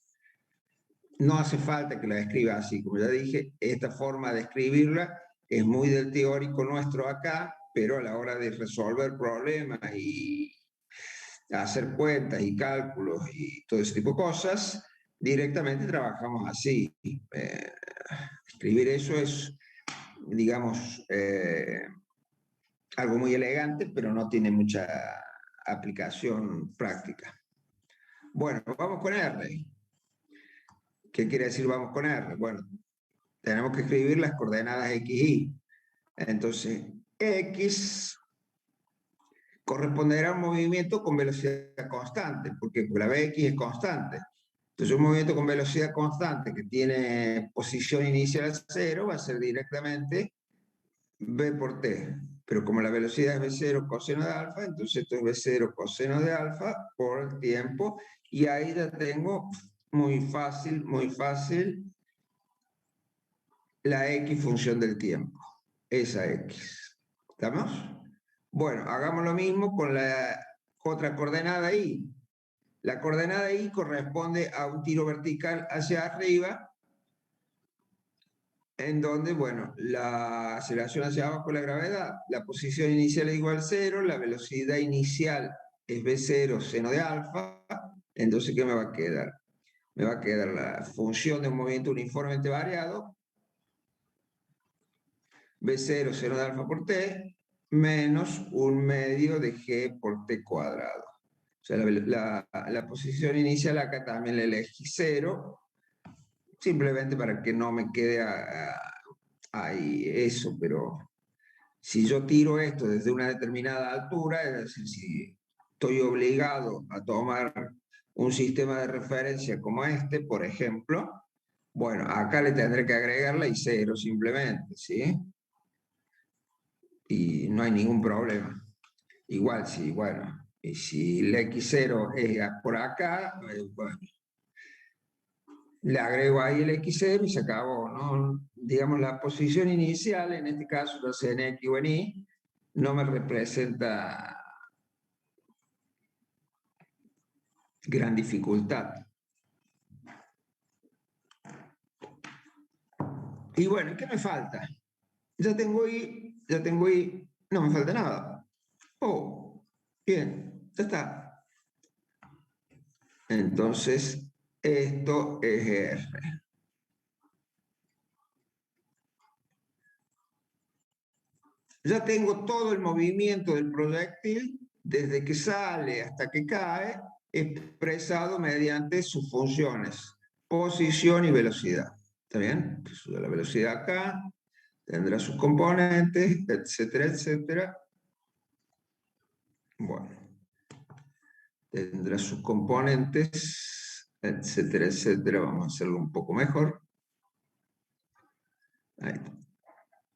No hace falta que la escriba así, como ya dije, esta forma de escribirla es muy del teórico nuestro acá, pero a la hora de resolver problemas y hacer cuentas y cálculos y todo ese tipo de cosas, directamente trabajamos así. Escribir eso es digamos, algo muy elegante, pero no tiene mucha aplicación práctica. Bueno, vamos con R. ¿Qué quiere decir vamos con R? Bueno, tenemos que escribir las coordenadas X, Y. Entonces, X corresponderá a un movimiento con velocidad constante, porque la Bx es constante. Entonces, un movimiento con velocidad constante que tiene posición inicial a 0 va a ser directamente B por T. Pero como la velocidad es B0 coseno de alfa, entonces esto es B0 coseno de alfa por el tiempo. Y ahí ya tengo muy fácil, la X función del tiempo. Esa X. ¿Estamos? Bueno, hagamos lo mismo con la otra coordenada Y. La coordenada Y corresponde a un tiro vertical hacia arriba, en donde, bueno, la aceleración hacia abajo es la gravedad, la posición inicial es igual a 0, la velocidad inicial es V0 seno de alfa, entonces, ¿qué me va a quedar? Me va a quedar la función de un movimiento uniformemente variado, V0 seno de alfa por T, menos un medio de G por T cuadrado. O sea, la posición inicial acá también la elegí 0, simplemente para que no me quede ahí eso, pero si yo tiro esto desde una determinada altura, es decir, si estoy obligado a tomar un sistema de referencia como este, por ejemplo, bueno, acá le tendré que agregar la I0 simplemente, ¿sí? Y no hay ningún problema. Igual, sí, bueno, y si el X0 es por acá, bueno, le agrego ahí el X0 y se acabó, ¿no? Digamos, la posición inicial, en este caso, no sé, en X o en Y, no me representa gran dificultad. Y bueno, ¿qué me falta? Ya tengo Y, no me falta nada. Oh, bien, ya está. Entonces, esto es R. Ya tengo todo el movimiento del proyectil, desde que sale hasta que cae, expresado mediante sus funciones, posición y velocidad. ¿Está bien? Entonces, la velocidad acá tendrá sus componentes, etcétera, etcétera. Bueno, tendrá sus componentes, etcétera, etcétera. Vamos a hacerlo un poco mejor. Ahí.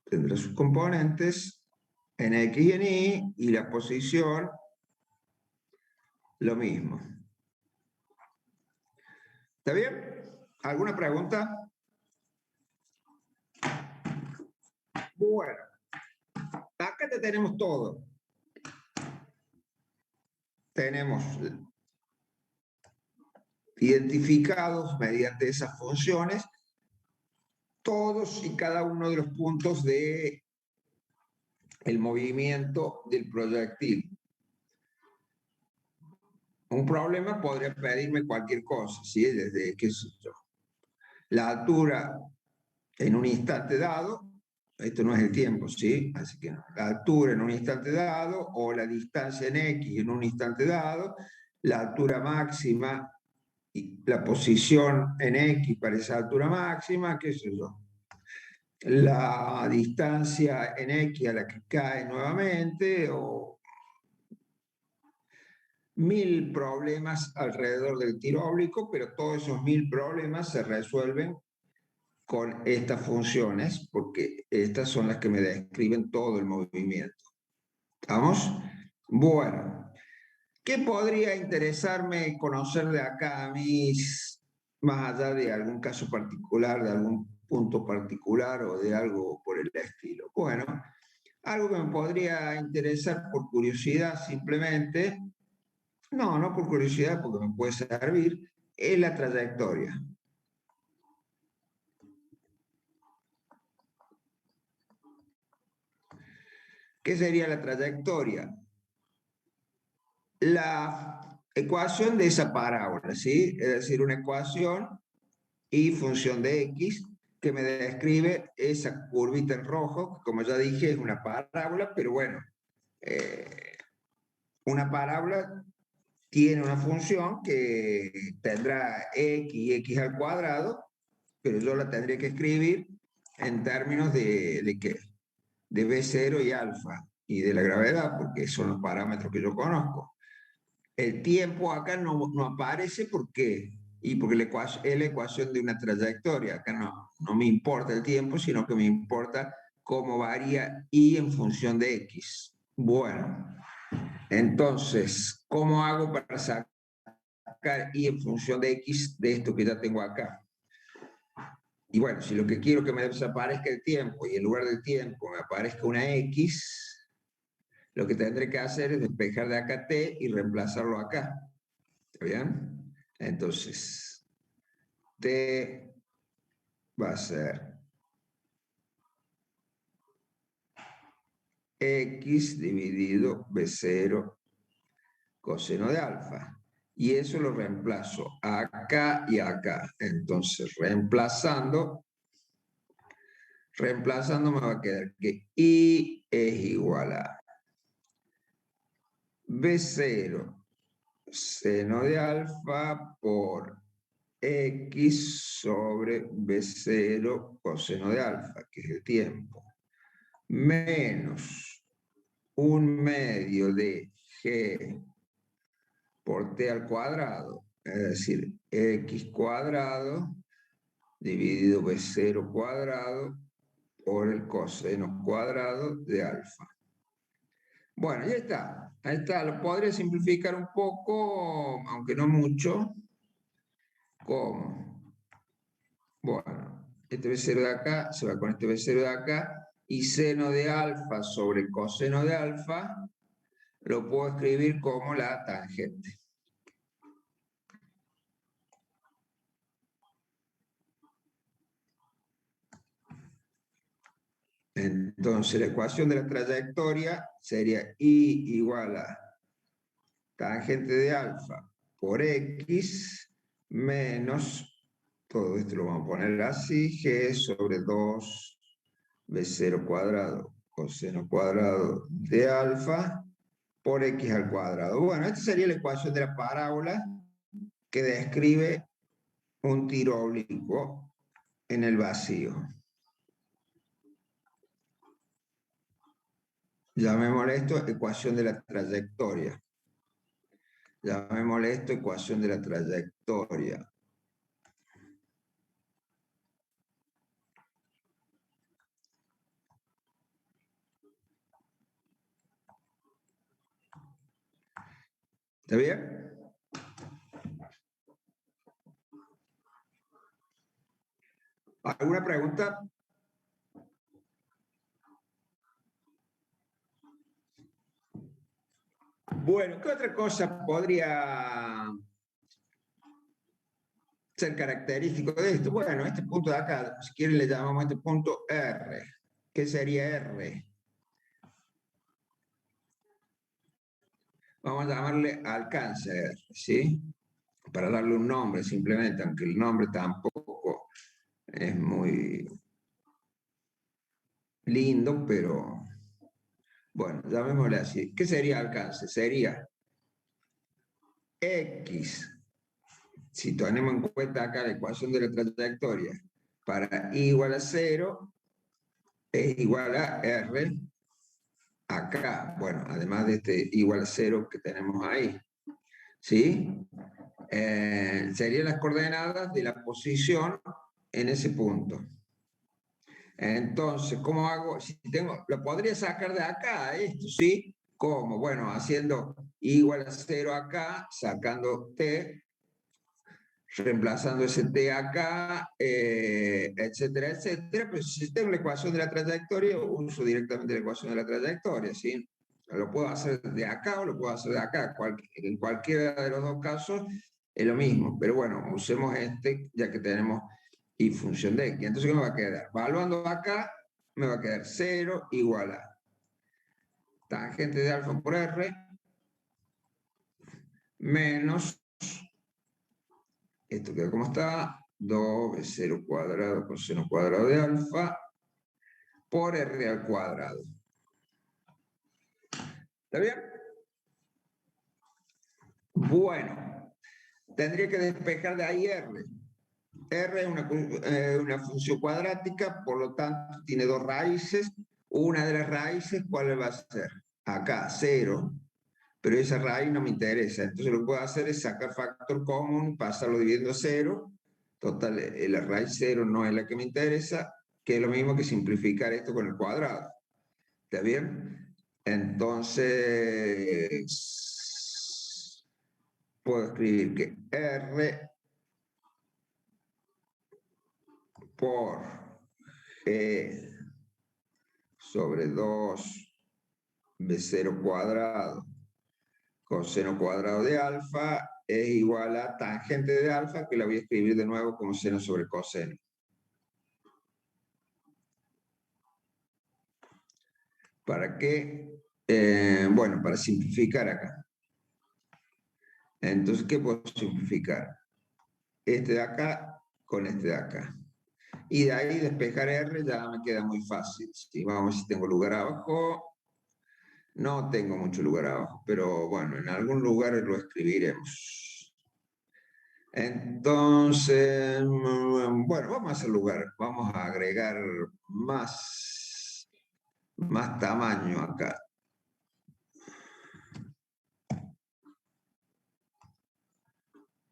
Tendrá sus componentes en X y en Y, y la posición, lo mismo. ¿Está bien? ¿Alguna pregunta? Bueno, acá te tenemos todo. Tenemos identificados mediante esas funciones todos y cada uno de los puntos del movimiento del proyectil. Un problema podría pedirme cualquier cosa, ¿sí? Desde, qué sé yo, la altura en un instante dado, esto no es el tiempo, ¿sí? Así que no. La altura en un instante dado, o la distancia en X en un instante dado, la altura máxima y la posición en X para esa altura máxima, qué sé yo. La distancia en X a la que cae nuevamente, o 1000 problemas alrededor del tiro óblico, pero todos esos 1000 problemas se resuelven con estas funciones, porque estas son las que me describen todo el movimiento. ¿Estamos? Bueno, ¿qué podría interesarme conocer de acá a mí, más allá de algún caso particular, de algún punto particular o de algo por el estilo? Bueno, algo que me podría interesar por curiosidad simplemente, no por curiosidad porque me puede servir, es la trayectoria. ¿Qué sería la trayectoria? La ecuación de esa parábola, ¿sí? Es decir, una ecuación y función de X que me describe esa curvita en rojo, que como ya dije es una parábola, pero bueno, una parábola tiene una función que tendrá x y x al cuadrado, pero yo la tendré que escribir en términos ¿de qué? De B0 y alfa, y de la gravedad, porque son los parámetros que yo conozco. El tiempo acá no aparece, ¿por qué? Y porque es la ecuación de una trayectoria. Acá no me importa el tiempo, sino que me importa cómo varía y en función de x. Bueno, entonces, ¿cómo hago para sacar y en función de x de esto que ya tengo acá? Y bueno, si lo que quiero que me desaparezca el tiempo y en lugar del tiempo me aparezca una x, lo que tendré que hacer es despejar de acá t y reemplazarlo acá. ¿Está bien? Entonces, t va a ser x dividido b0 coseno de alfa. Y eso lo reemplazo acá y acá. Entonces, reemplazando me va a quedar que y es igual a b0 seno de alfa por x sobre b0 coseno de alfa, que es el tiempo, menos 1/2 de g por t al cuadrado, es decir, x cuadrado dividido b0 cuadrado por el coseno cuadrado de alfa. Bueno, ya está. Ahí está. Lo podré simplificar un poco, aunque no mucho. ¿Cómo? Bueno, este B0 de acá se va con este B0 de acá y seno de alfa sobre coseno de alfa lo puedo escribir como la tangente. Entonces, la ecuación de la trayectoria sería I igual a tangente de alfa por X menos, todo esto lo vamos a poner así, G sobre 2 B0 cuadrado coseno cuadrado de alfa por X al cuadrado. Bueno, esta sería la ecuación de la parábola que describe un tiro oblicuo en el vacío. Llamémosle esto ecuación de la trayectoria. Llamémosle esto ecuación de la trayectoria. ¿Está bien? ¿Alguna pregunta? Bueno, ¿qué otra cosa podría ser característico de esto? Bueno, este punto de acá, si quieren le llamamos a este punto R. ¿Qué sería R? Vamos a llamarle alcance R, ¿sí? Para darle un nombre simplemente, aunque el nombre tampoco es muy lindo, pero bueno, llamémosle así. ¿Qué sería alcance? Sería X, si tenemos en cuenta acá la ecuación de la trayectoria, para I igual a 0, es igual a R acá. Bueno, además de este igual a 0 que tenemos ahí. ¿Sí? Serían las coordenadas de la posición en ese punto. Entonces, ¿cómo hago? Si tengo, lo podría sacar de acá, esto, ¿sí? ¿Cómo? Bueno, haciendo igual a 0 acá, sacando t, reemplazando ese t acá, etcétera, etcétera. Pero si tengo la ecuación de la trayectoria, uso directamente la ecuación de la trayectoria, ¿sí? Lo puedo hacer de acá o lo puedo hacer de acá. En cualquiera de los dos casos es lo mismo. Pero bueno, usemos este ya que tenemos y función de x. Entonces, ¿qué me va a quedar? Evaluando acá, me va a quedar 0 igual a tangente de alfa por r menos, esto queda como está, 2b0 cuadrado coseno cuadrado de alfa por r al cuadrado. ¿Está bien? Bueno, tendría que despejar de ahí r. R es una función cuadrática, por lo tanto tiene dos raíces. Una de las raíces, ¿cuál va a ser? Acá, 0. Pero esa raíz no me interesa. Entonces lo que puedo hacer es sacar factor común, pasarlo dividiendo 0. Total, la raíz 0 no es la que me interesa, que es lo mismo que simplificar esto con el cuadrado. ¿Está bien? Entonces, puedo escribir que R por G sobre 2b0 cuadrado coseno cuadrado de alfa es igual a tangente de alfa, que la voy a escribir de nuevo como seno sobre coseno. ¿Para qué? Bueno, para simplificar acá. Entonces, ¿qué puedo simplificar? Este de acá con este de acá. Y de ahí despejar R ya me queda muy fácil. ¿Sí? Vamos a ver si tengo lugar abajo. No tengo mucho lugar abajo, pero bueno, en algún lugar lo escribiremos. Entonces, bueno, vamos a hacer lugar. Vamos a agregar más tamaño acá.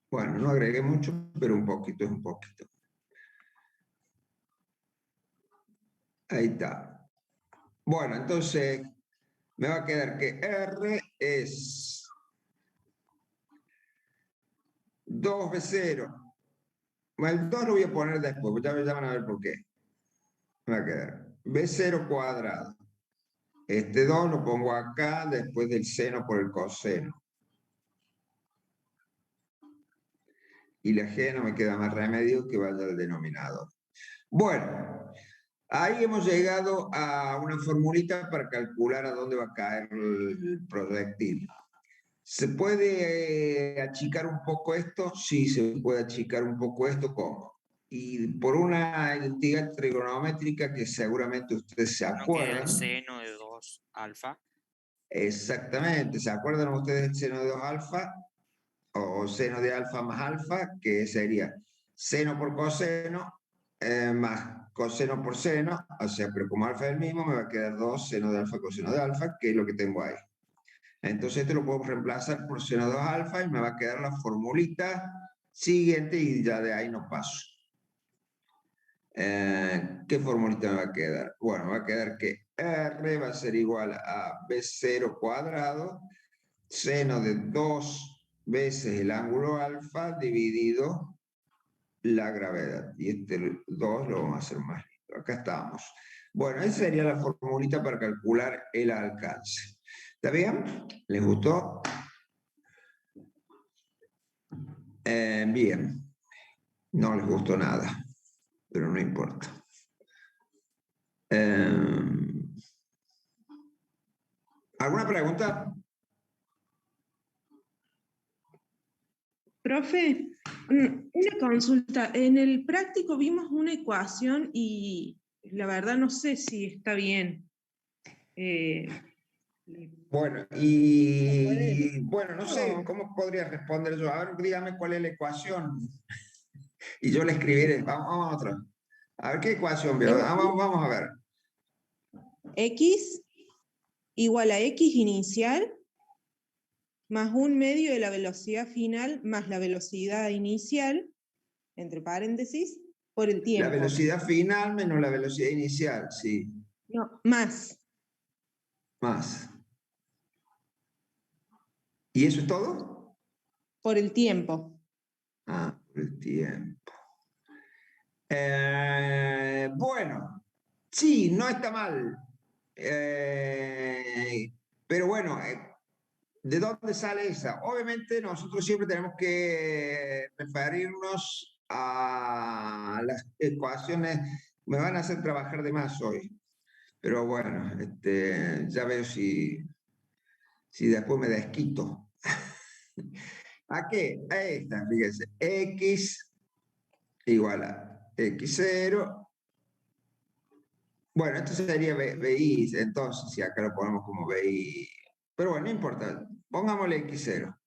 Bueno, no agregué mucho, pero un poquito es un poquito. Ahí está. Bueno, entonces me va a quedar que R es 2b0. Bueno, el 2 lo voy a poner después, ya van a ver por qué. Me va a quedar b0 cuadrado. Este 2 lo pongo acá después del seno por el coseno. Y la g no me queda más remedio que vaya al denominador. Bueno, ahí hemos llegado a una formulita para calcular a dónde va a caer el proyectil. ¿Se puede achicar un poco esto? Sí, se puede achicar un poco esto. ¿Cómo? Y por una identidad trigonométrica que seguramente ustedes se ¿No queda el acuerdan. seno de 2 alfa? Exactamente. ¿Se acuerdan ustedes del seno de 2 alfa? O seno de alfa más alfa, que sería seno por coseno más coseno por seno, o sea, pero como alfa es el mismo, me va a quedar 2 seno de alfa coseno de alfa, que es lo que tengo ahí. Entonces esto lo puedo reemplazar por seno de 2 alfa y me va a quedar la formulita siguiente y ya de ahí no paso. ¿Qué formulita me va a quedar? Bueno, me va a quedar que R va a ser igual a B0 cuadrado, seno de 2 veces el ángulo alfa dividido la gravedad. Y este 2 lo vamos a hacer más lindo. Acá estamos. Bueno, esa sería la formulita para calcular el alcance. ¿Está bien? ¿Les gustó? Bien. No les gustó nada, pero no importa. ¿Alguna pregunta? Profe, una consulta. En el práctico vimos una ecuación y la verdad no sé si está bien. Bueno, bueno, no sé cómo podría responder yo. A ver, dígame cuál es la ecuación. Y yo la escribiré. Vamos a otra. A ver, ¿qué ecuación veo? Vamos a ver. X igual a X inicial más 1/2 de la velocidad final más la velocidad inicial, entre paréntesis, por el tiempo. La velocidad final menos la velocidad inicial, sí. No, más. Más. ¿Y eso es todo? Por el tiempo. Ah, por el tiempo. Bueno, sí, no está mal. Pero bueno, ¿de dónde sale esa? Obviamente nosotros siempre tenemos que referirnos a las ecuaciones. Me van a hacer trabajar de más hoy. Pero bueno, ya veo si después me desquito. ¿A qué? A esta, fíjense. X igual a x0. Bueno, esto sería BI, entonces, si acá lo ponemos como BI. Pero bueno, no importa, pongámosle x0.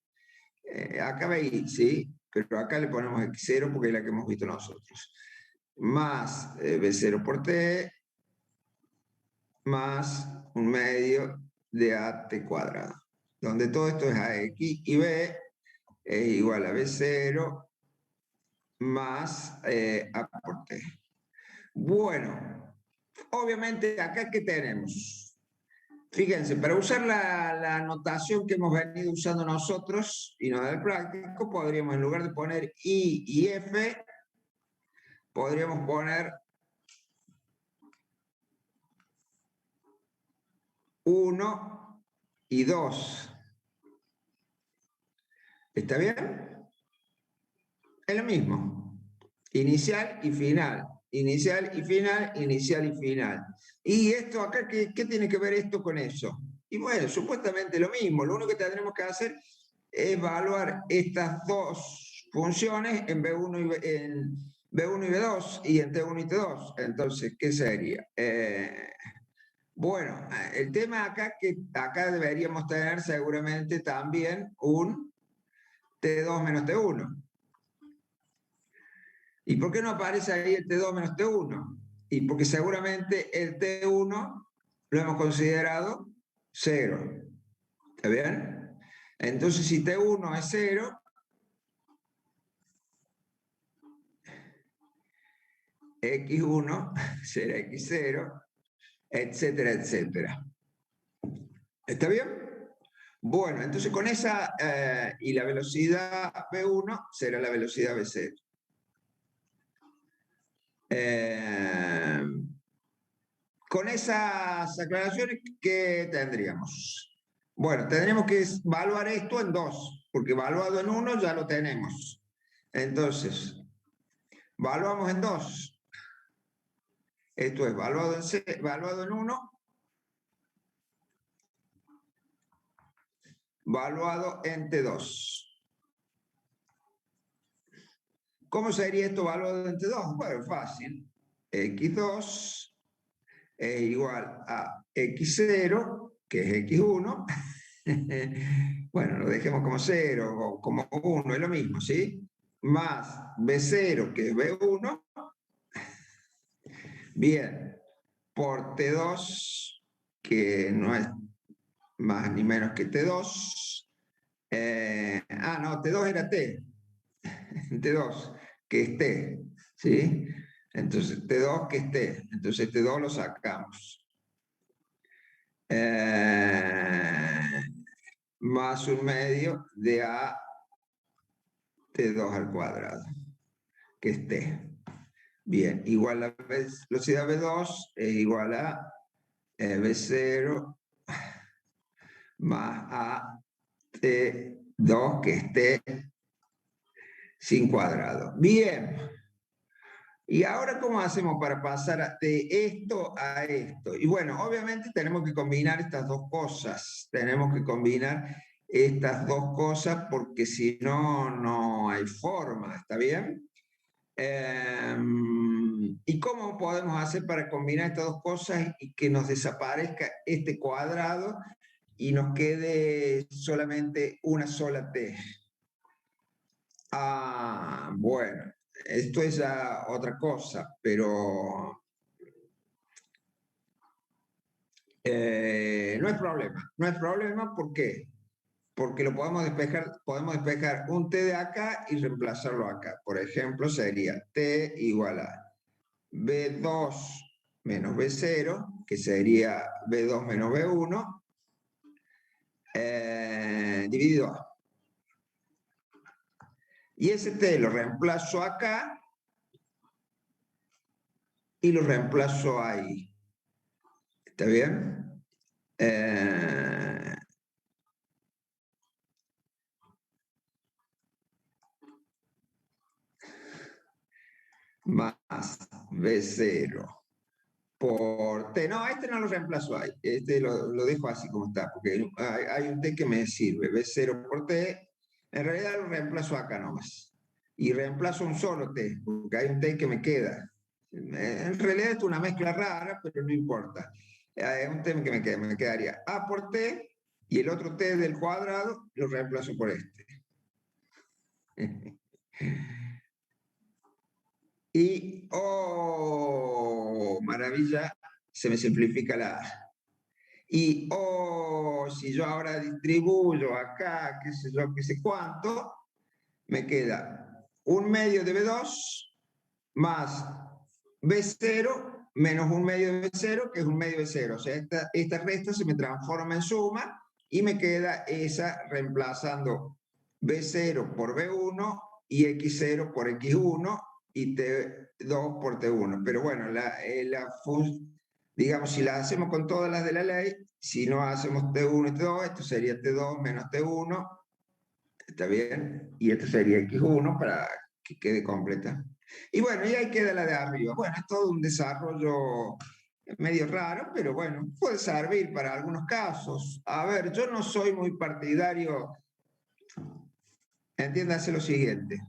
Acá BI, ¿sí? Pero acá le ponemos x0 porque es la que hemos visto nosotros. Más b0 por t, más un medio de at cuadrado, donde todo esto es ax y b es igual a b0 más a por t. Bueno, obviamente acá ¿qué tenemos? Fíjense, para usar la notación que hemos venido usando nosotros y no del práctico, podríamos en lugar de poner I y F, podríamos poner 1 y 2. ¿Está bien? Es lo mismo. Inicial y final. Inicial y final, inicial y final. ¿Y esto acá qué tiene que ver esto con eso? Y bueno, supuestamente lo mismo. Lo único que tendremos que hacer es evaluar estas dos funciones en B1 y B2 y en T1 y T2. Entonces, ¿qué sería? Bueno, el tema acá que acá deberíamos tener seguramente también un T2 menos T1. ¿Y por qué no aparece ahí el T2 menos T1? Y porque seguramente el T1 lo hemos considerado 0. ¿Está bien? Entonces, si T1 es 0, X1 será X0, etcétera, etcétera. ¿Está bien? Bueno, entonces con esa, y la velocidad V1 será la velocidad V0. Con esas aclaraciones, ¿qué tendríamos? Bueno, tendremos que evaluar esto en 2, porque evaluado en 1 ya lo tenemos. Entonces, evaluamos en 2. Esto es evaluado en 1, evaluado en T2. ¿Cómo sería esto evaluado en T2? Bueno, fácil. X2 es igual a X0, que es X1. Bueno, lo dejemos como 0 o como 1, es lo mismo, ¿sí? Más B0, que es B1. Bien, por T2, que no es más ni menos que T2. No, T2 era T. T2, que es T, ¿sí? Entonces, T2 que es T. Entonces, T2 lo sacamos. Más un medio de A T2 al cuadrado, que es T. Bien, igual a velocidad V2 es igual a V0 más A T2, que es T sin cuadrado. Bien. ¿Y ahora cómo hacemos para pasar de esto a esto? Y bueno, obviamente tenemos que combinar estas dos cosas. Tenemos que combinar estas dos cosas porque si no, no hay forma. ¿Está bien? ¿Y cómo podemos hacer para combinar estas dos cosas y que nos desaparezca este cuadrado y nos quede solamente una sola T? Bueno, esto es ya otra cosa, pero no es problema. No es problema, ¿por qué? Porque lo podemos despejar un T de acá y reemplazarlo acá. Por ejemplo, sería T igual a B2 menos B0, que sería B2 menos B1, dividido A. Y ese T lo reemplazo acá y lo reemplazo ahí. ¿Está bien? Más B0 por T. No, este no lo reemplazo ahí. Este lo dejo así como está, porque hay un T que me sirve. B0 por T. En realidad lo reemplazo acá nomás. y reemplazo un solo t, porque hay un t que me queda. En realidad es una mezcla rara, pero no importa. Es un t que me quedaría a por t, y el otro t del cuadrado lo reemplazo por este. Y, oh, maravilla, se me simplifica la A. Y, oh, si yo ahora distribuyo acá, qué sé yo, qué sé cuánto, me queda 1/2 de B2 más B0 menos 1/2 de B0, que es 1/2 de 0. O sea, esta resta se me transforma en suma y me queda esa reemplazando B0 por B1 y X0 por X1 y T2 por T1. Pero bueno, digamos, si la hacemos con todas las de la ley, si no hacemos T1 y T2, esto sería T2 menos T1, ¿está bien? Y esto sería X1 para que quede completa. Y bueno, y ahí queda la de arriba. Bueno, es todo un desarrollo medio raro, pero bueno, puede servir para algunos casos. A ver, yo no soy muy partidario, entiéndase lo siguiente.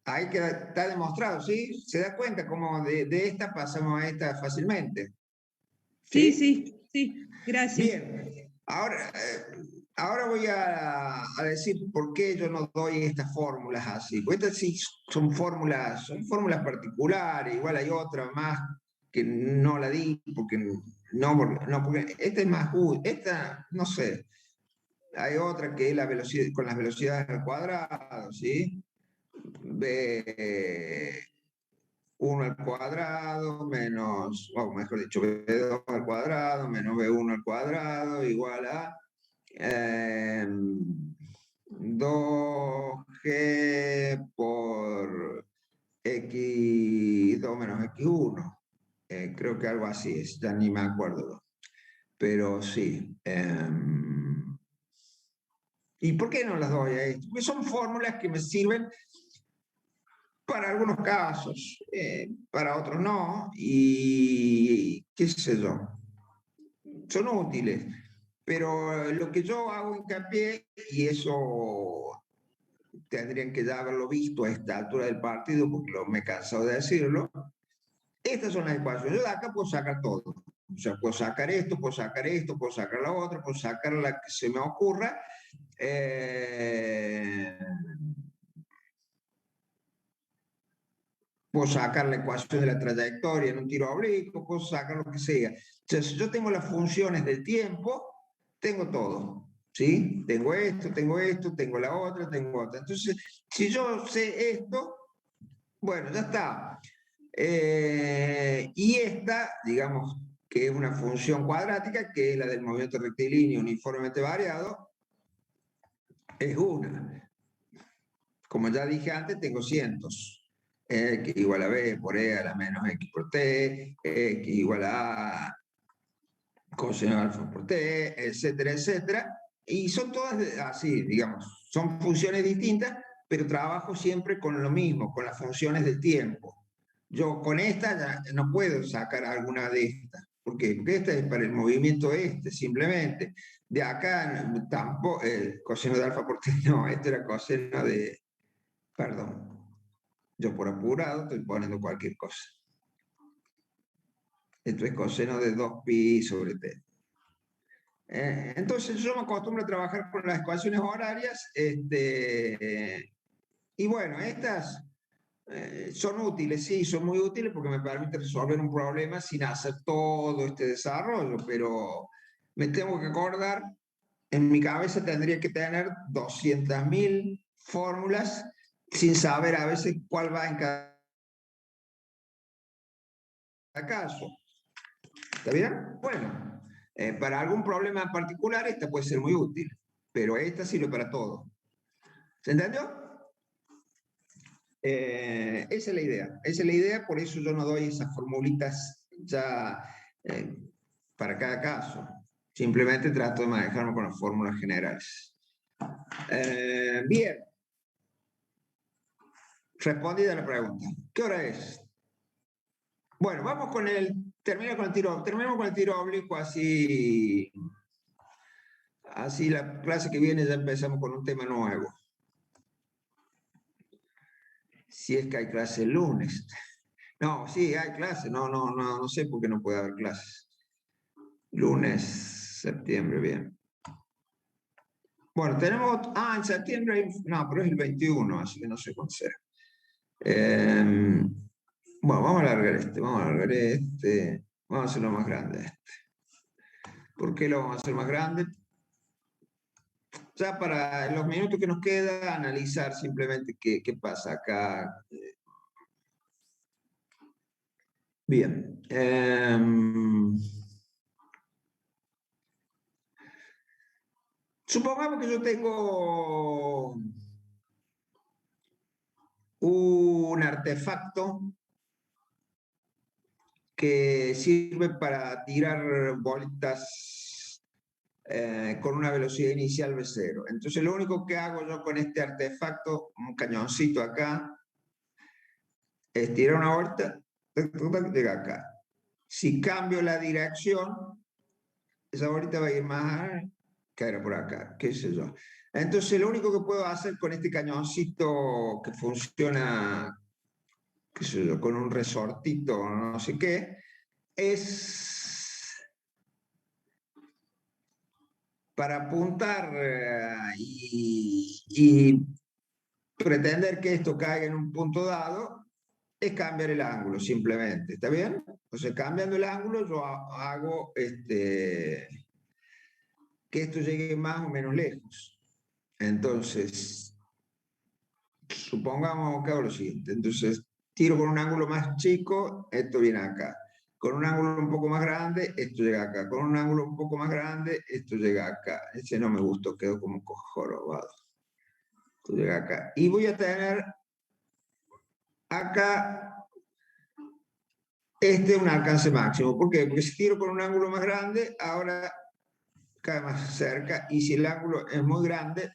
Ahí queda, está demostrado, ¿sí? Se da cuenta cómo de esta pasamos a esta fácilmente. Sí, gracias. Bien, ahora voy a decir por qué yo no doy estas fórmulas así. Porque estas sí son fórmulas particulares, igual hay otra más que no la di, porque porque esta es más útil, esta, no sé, hay otra que es la velocidad, con las velocidades al cuadrado, ¿sí? B1 al cuadrado menos, o mejor dicho, B2 al cuadrado menos B1 al cuadrado igual a 2G por X2 menos X1. Creo que algo así es, ya ni me acuerdo. Pero sí. ¿Y por qué no las doy a esto? Porque son fórmulas que me sirven para algunos casos, para otros no, y qué sé yo, son útiles. Pero lo que yo hago hincapié, y eso tendrían que ya haberlo visto a esta altura del partido, porque me he cansado de decirlo, estas son las ecuaciones. Yo de acá puedo sacar todo. O sea, puedo sacar esto, puedo sacar esto, puedo sacar la otra, puedo sacar la que se me ocurra. Puedo sacar la ecuación de la trayectoria en un tiro oblicuo, puedo sacar lo que sea. Entonces, si yo tengo las funciones del tiempo, tengo todo, ¿sí? Tengo esto, tengo la otra, tengo otra. Entonces, si yo sé esto, bueno, ya está. Y esta, digamos, que es una función cuadrática, que es la del movimiento rectilíneo uniformemente variado, es una. Como ya dije antes, tengo cientos. X igual a B por E a la menos X por T, X igual a coseno alfa por T, etcétera, etcétera. Y son todas así, digamos, son funciones distintas, pero trabajo siempre con lo mismo, con las funciones del tiempo. Yo con esta ya no puedo sacar alguna de estas. ¿Por qué? Porque esta es para el movimiento simplemente. De acá tampoco, coseno de alfa por T, no, esto era coseno de, perdón, yo por apurado estoy poniendo cualquier cosa. Esto es coseno de 2pi sobre t. Entonces yo me acostumbro a trabajar con las ecuaciones horarias, y bueno, estas son útiles, sí, son muy útiles porque me permiten resolver un problema sin hacer todo este desarrollo, pero me tengo que acordar, en mi cabeza tendría que tener 200.000 fórmulas sin saber a veces cuál va en cada caso. ¿Está bien? Bueno, para algún problema en particular esta puede ser muy útil, pero esta sirve para todo. ¿Se entendió? Esa es la idea. Esa es la idea, por eso yo no doy esas formulitas ya para cada caso. Simplemente trato de manejarme con las fórmulas generales. Bien. Respondida la pregunta. ¿Qué hora es? Bueno, vamos con terminemos con el tiro oblicuo, así la clase que viene ya empezamos con un tema nuevo. si es que hay clase el lunes. No, sí, hay clase. No sé por qué no puede haber clases. Lunes, septiembre, bien. Bueno, tenemos... en septiembre... No, pero es el 21, así que no sé cuándo será. Bueno, vamos a alargar este. Vamos a alargar este. Vamos a hacerlo más grande este. ¿Por qué lo vamos a hacer más grande? Ya para los minutos que nos queda, analizar simplemente qué pasa acá. Bien. Supongamos que yo tengo un artefacto que sirve para tirar bolitas con una velocidad inicial V0. Entonces lo único que hago yo con este artefacto, un cañoncito acá, es tirar una bolita, llega acá. Si cambio la dirección, esa bolita va a ir más, caerá por acá, qué sé yo. Entonces lo único que puedo hacer con este cañoncito que funciona, qué sé yo, con un resortito, no sé qué, es para apuntar y pretender que esto caiga en un punto dado, es cambiar el ángulo simplemente, ¿está bien? Entonces cambiando el ángulo yo hago que esto llegue más o menos lejos. Entonces, supongamos que hago lo siguiente, entonces tiro con un ángulo más chico, esto viene acá. Con un ángulo un poco más grande, esto llega acá. Con un ángulo un poco más grande, esto llega acá. Ese no me gustó, quedó como jorobado. Esto llega acá. Y voy a tener acá un alcance máximo. ¿Por qué? Porque si tiro con un ángulo más grande, ahora cae más cerca. Y si el ángulo es muy grande,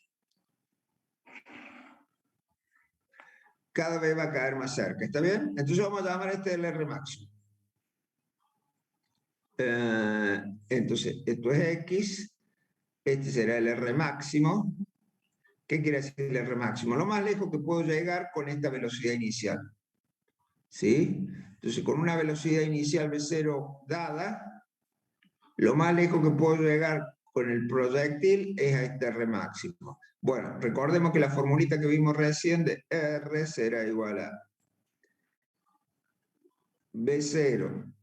cada vez va a caer más cerca. ¿Está bien? Entonces vamos a llamar este el R máximo. Entonces, esto es X. Este será el R máximo. ¿Qué quiere decir el R máximo? Lo más lejos que puedo llegar con esta velocidad inicial. ¿Sí? Entonces, con una velocidad inicial V0 dada, lo más lejos que puedo llegar con el proyectil es a este R máximo. Bueno, recordemos que la formulita que vimos recién de R será igual a V0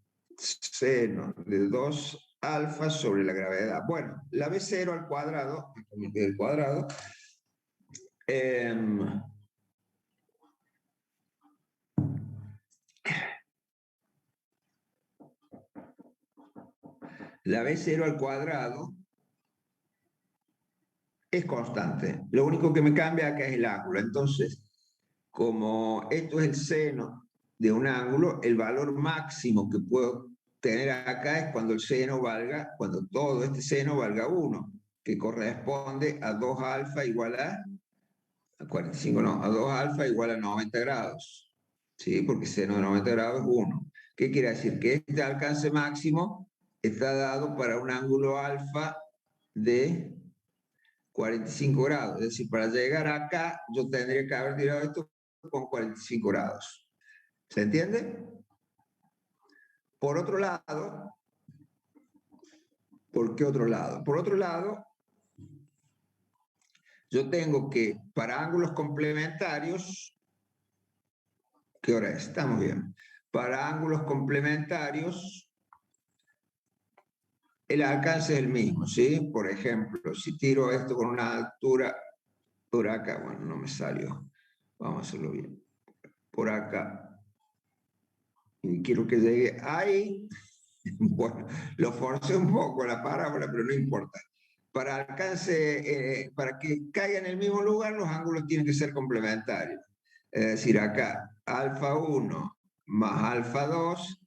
seno de 2 alfa sobre la gravedad. Bueno, la V0 al cuadrado, el cuadrado, la V0 al cuadrado es constante. Lo único que me cambia acá es el ángulo. Entonces, como esto es el seno de un ángulo, el valor máximo que puedo tener acá es cuando el seno valga, cuando todo este seno valga 1, que corresponde a 2 alfa igual a 45, no, a 2 alfa igual a 90 grados. ¿Sí? Porque seno de 90 grados es 1. ¿Qué quiere decir? Que este alcance máximo está dado para un ángulo alfa de 45 grados. Es decir, para llegar acá, yo tendría que haber tirado esto con 45 grados. ¿Se entiende? Por otro lado, ¿por qué otro lado? Por otro lado, yo tengo que, para ángulos complementarios, ¿qué hora es? Estamos bien. Para ángulos complementarios, el alcance es el mismo, ¿sí? Por ejemplo, si tiro esto con una altura por acá, bueno, no me salió. Vamos a hacerlo bien. Por acá. Y quiero que llegue ahí. Bueno, lo forcé un poco la parábola, pero no importa. Para alcance, para que caiga en el mismo lugar, los ángulos tienen que ser complementarios. Es decir, acá, alfa 1 más alfa 2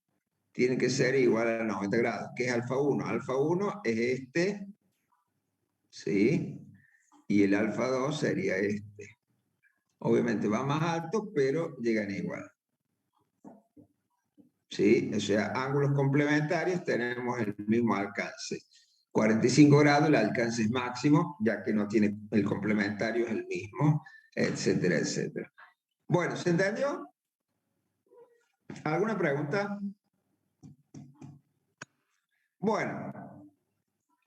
tiene que ser igual a 90 grados. ¿Qué es alfa 1? Alfa 1 es este, ¿sí? Y el alfa 2 sería este. Obviamente va más alto, pero llegan igual. ¿Sí? O sea, ángulos complementarios tenemos el mismo alcance. 45 grados, el alcance es máximo, ya que no tiene el complementario es el mismo, etcétera, etcétera. Bueno, ¿se entendió? ¿Alguna pregunta? Bueno,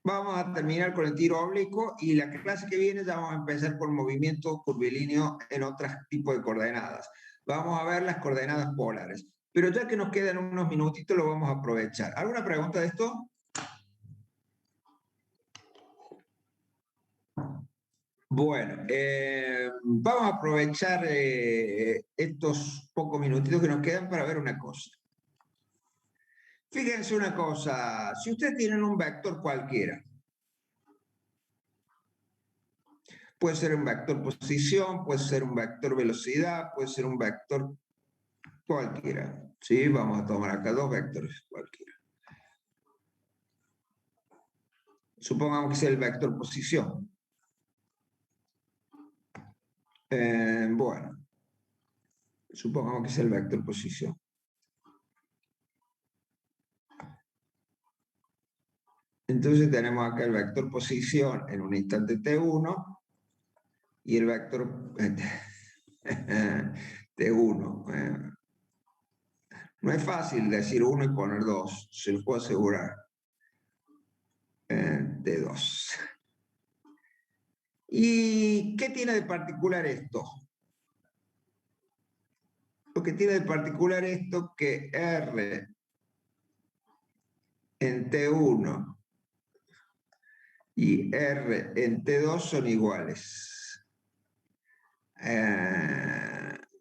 vamos a terminar con el tiro oblicuo y la clase que viene ya vamos a empezar con movimiento curvilíneo en otros tipos de coordenadas. Vamos a ver las coordenadas polares. Pero ya que nos quedan unos minutitos, lo vamos a aprovechar. ¿Alguna pregunta de esto? Bueno, vamos a aprovechar estos pocos minutitos que nos quedan para ver una cosa. Fíjense una cosa, si ustedes tienen un vector cualquiera, puede ser un vector posición, puede ser un vector velocidad, puede ser un vector cualquiera. ¿Sí? Vamos a tomar acá dos vectores cualquiera. Supongamos que sea el vector posición. Bueno, supongamos que sea el vector posición. Entonces tenemos acá el vector posición en un instante t1 y el vector t1. No es fácil decir 1 y poner 2, se lo puedo asegurar. T2. ¿Y qué tiene de particular esto? Lo que tiene de particular esto que R en T1 y R en T2 son iguales.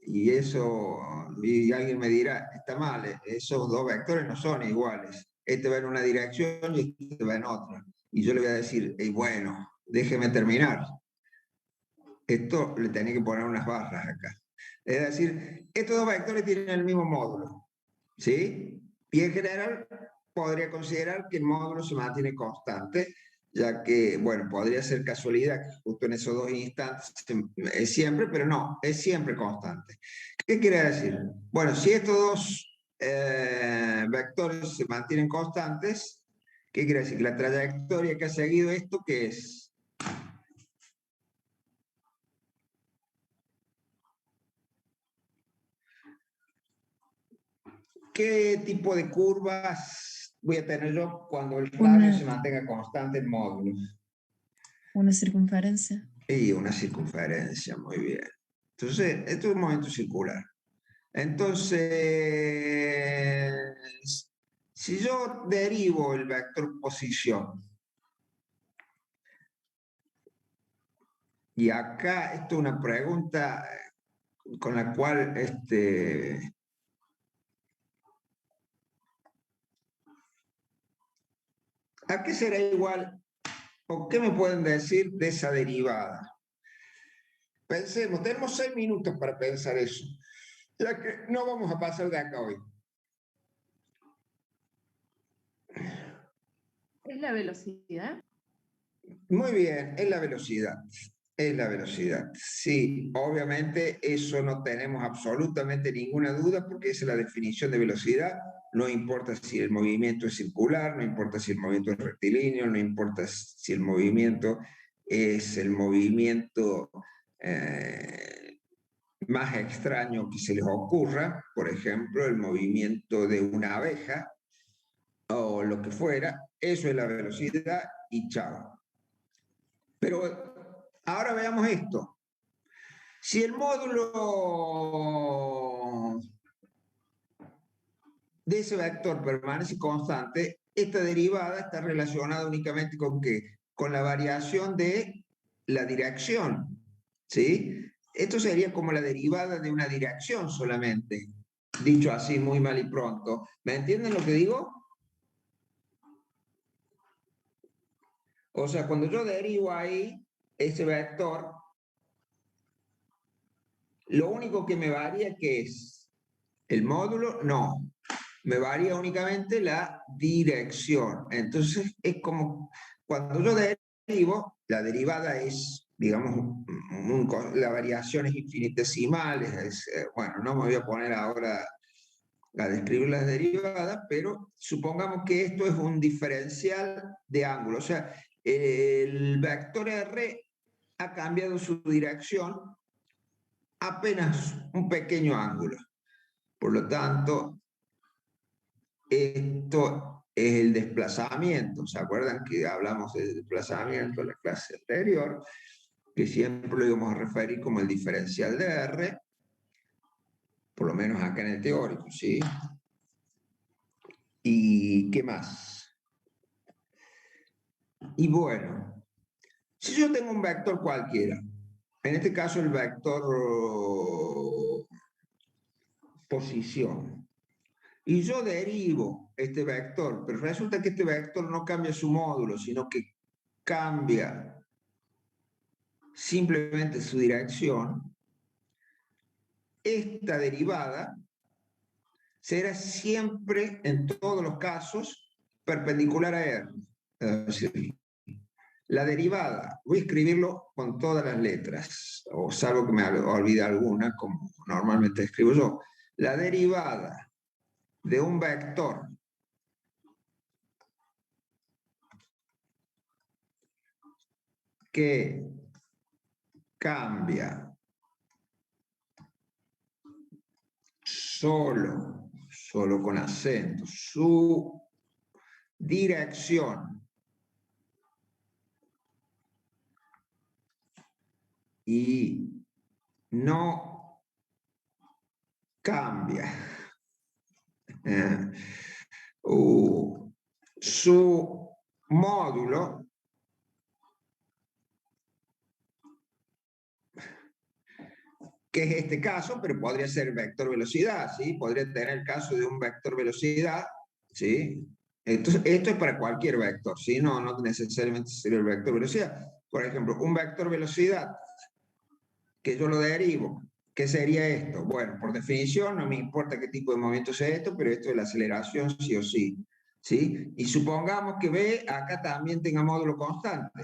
Y eso, y alguien me dirá, está mal, esos dos vectores no son iguales. Este va en una dirección y este va en otra. Y yo le voy a decir, bueno, déjeme terminar. Esto le tenía que poner unas barras acá. Es decir, estos dos vectores tienen el mismo módulo, ¿sí? Y en general podría considerar que el módulo se mantiene constante, ya que, bueno, podría ser casualidad que justo en esos dos instantes es siempre, pero no, es siempre constante. ¿Qué quiere decir? Bueno, si estos dos vectores se mantienen constantes, ¿qué quiere decir? Que la trayectoria que ha seguido esto, ¿qué es? ¿Qué tipo de curvas voy a tener yo cuando el radio se mantenga constante en módulo? Una circunferencia. Y una circunferencia, muy bien. Entonces, esto es un momento circular. Entonces, si yo derivo el vector posición, y acá esto es una pregunta con la cual ¿a qué será igual? ¿O qué me pueden decir de esa derivada? Pensemos, tenemos 6 minutos para pensar eso, ya que no vamos a pasar de acá hoy. ¿Es la velocidad? Muy bien, es la velocidad. Es la velocidad. Sí, obviamente eso no tenemos absolutamente ninguna duda porque esa es la definición de velocidad. No importa si el movimiento es circular, no importa si el movimiento es rectilíneo, no importa si el movimiento es el movimiento más extraño que se les ocurra, por ejemplo, el movimiento de una abeja o lo que fuera, eso es la velocidad y chao. Pero ahora veamos esto. Si el módulo de ese vector permanece constante, esta derivada está relacionada únicamente con ¿qué? Con la variación de la dirección, ¿sí? Esto sería como la derivada de una dirección solamente, dicho así muy mal y pronto. ¿Me entienden lo que digo? O sea, cuando yo derivo ahí ese vector, lo único que me varía, ¿qué es? ¿El módulo? No. Me varía únicamente la dirección. Entonces, es como cuando yo derivo, la derivada es, digamos, la variación es infinitesimal. Bueno, no me voy a poner ahora a describir las derivadas, pero supongamos que esto es un diferencial de ángulo. O sea, el vector R ha cambiado su dirección apenas un pequeño ángulo. Por lo tanto, esto es el desplazamiento. ¿Se acuerdan que hablamos del desplazamiento en la clase anterior? Que siempre lo íbamos a referir como el diferencial de R, por lo menos acá en el teórico, ¿sí? ¿Y qué más? Y bueno, si yo tengo un vector cualquiera, en este caso el vector posición, y yo derivo este vector, pero resulta que este vector no cambia su módulo, sino que cambia simplemente su dirección, esta derivada será siempre, en todos los casos, perpendicular a R. Es decir, la derivada, voy a escribirlo con todas las letras, o salvo que me olvide alguna, como normalmente escribo yo. La derivada de un vector que cambia solo con acento, su dirección y no cambia su módulo, que es este caso, pero podría ser vector velocidad, ¿sí? Podría tener el caso de un vector velocidad, ¿sí? Entonces, esto es para cualquier vector, ¿sí? No necesariamente sería el vector velocidad. Por ejemplo, un vector velocidad, que yo lo derivo, ¿qué sería esto? Bueno, por definición, no me importa qué tipo de movimiento sea esto, pero esto es la aceleración sí o sí, ¿sí? Y supongamos que B acá también tenga módulo constante.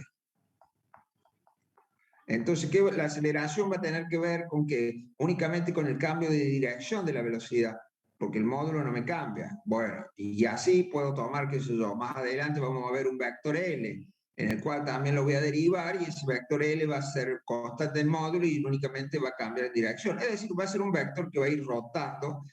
Entonces, la aceleración va a tener que ver con que únicamente con el cambio de dirección de la velocidad, porque el módulo no me cambia. Bueno, y así puedo tomar, qué sé yo, más adelante vamos a ver un vector L, en el cual también lo voy a derivar, y ese vector L va a ser constante en módulo y únicamente va a cambiar de dirección. Es decir, va a ser un vector que va a ir rotando,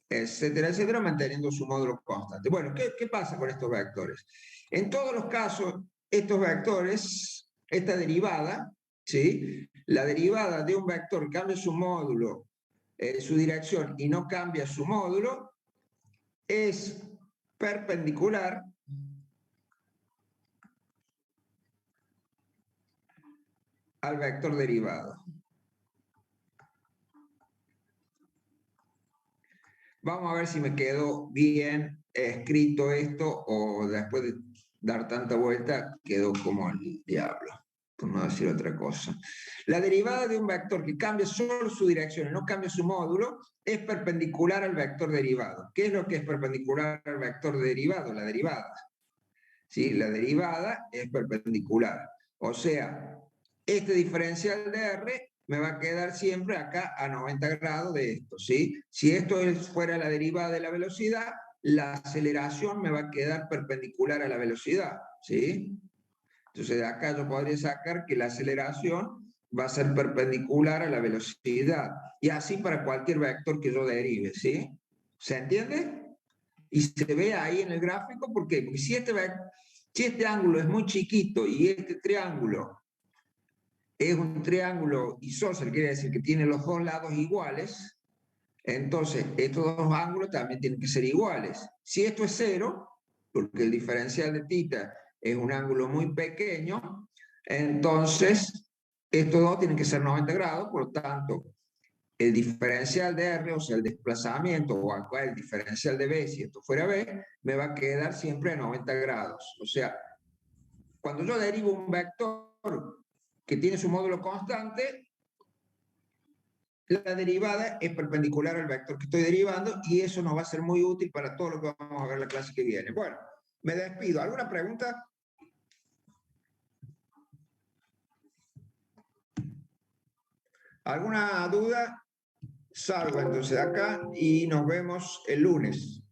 etcétera, etcétera, manteniendo su módulo constante. Bueno, ¿qué pasa con estos vectores? En todos los casos, estos vectores, esta derivada, ¿sí? La derivada de un vector cambia su módulo, su dirección, y no cambia su módulo, es perpendicular al vector derivado. Vamos a ver si me quedó bien escrito esto, o después de dar tanta vuelta quedó como el diablo, por no decir otra cosa. La derivada de un vector que cambia solo su dirección y no cambia su módulo es perpendicular al vector derivado. ¿Qué es lo que es perpendicular al vector derivado? La derivada. ¿Sí? La derivada es perpendicular. O sea, este diferencial de R me va a quedar siempre acá a 90 grados de esto, ¿sí? Si esto fuera la derivada de la velocidad, la aceleración me va a quedar perpendicular a la velocidad, ¿sí? Entonces de acá yo podría sacar que la aceleración va a ser perpendicular a la velocidad, y así para cualquier vector que yo derive, ¿sí? ¿Se entiende? Y se ve ahí en el gráfico. ¿Por qué? Porque si este ángulo es muy chiquito y este triángulo es un triángulo isósceles, quiere decir que tiene los dos lados iguales, entonces estos dos ángulos también tienen que ser iguales. Si esto es 0, porque el diferencial de θ es un ángulo muy pequeño, entonces estos dos tienen que ser 90 grados, por lo tanto, el diferencial de R, o sea, el desplazamiento, o acá el diferencial de B, si esto fuera B, me va a quedar siempre a 90 grados. O sea, cuando yo derivo un vector que tiene su módulo constante, la derivada es perpendicular al vector que estoy derivando, y eso nos va a ser muy útil para todo lo que vamos a ver la clase que viene. Bueno, me despido. ¿Alguna pregunta? ¿Alguna duda? Salgo entonces de acá y nos vemos el lunes.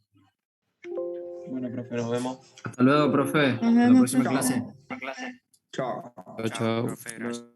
Bueno, profe, nos vemos. Hasta luego, profe. Nos Hasta la vemos, próxima profe. clase. Chao. Chao, chao. Profe, gracias.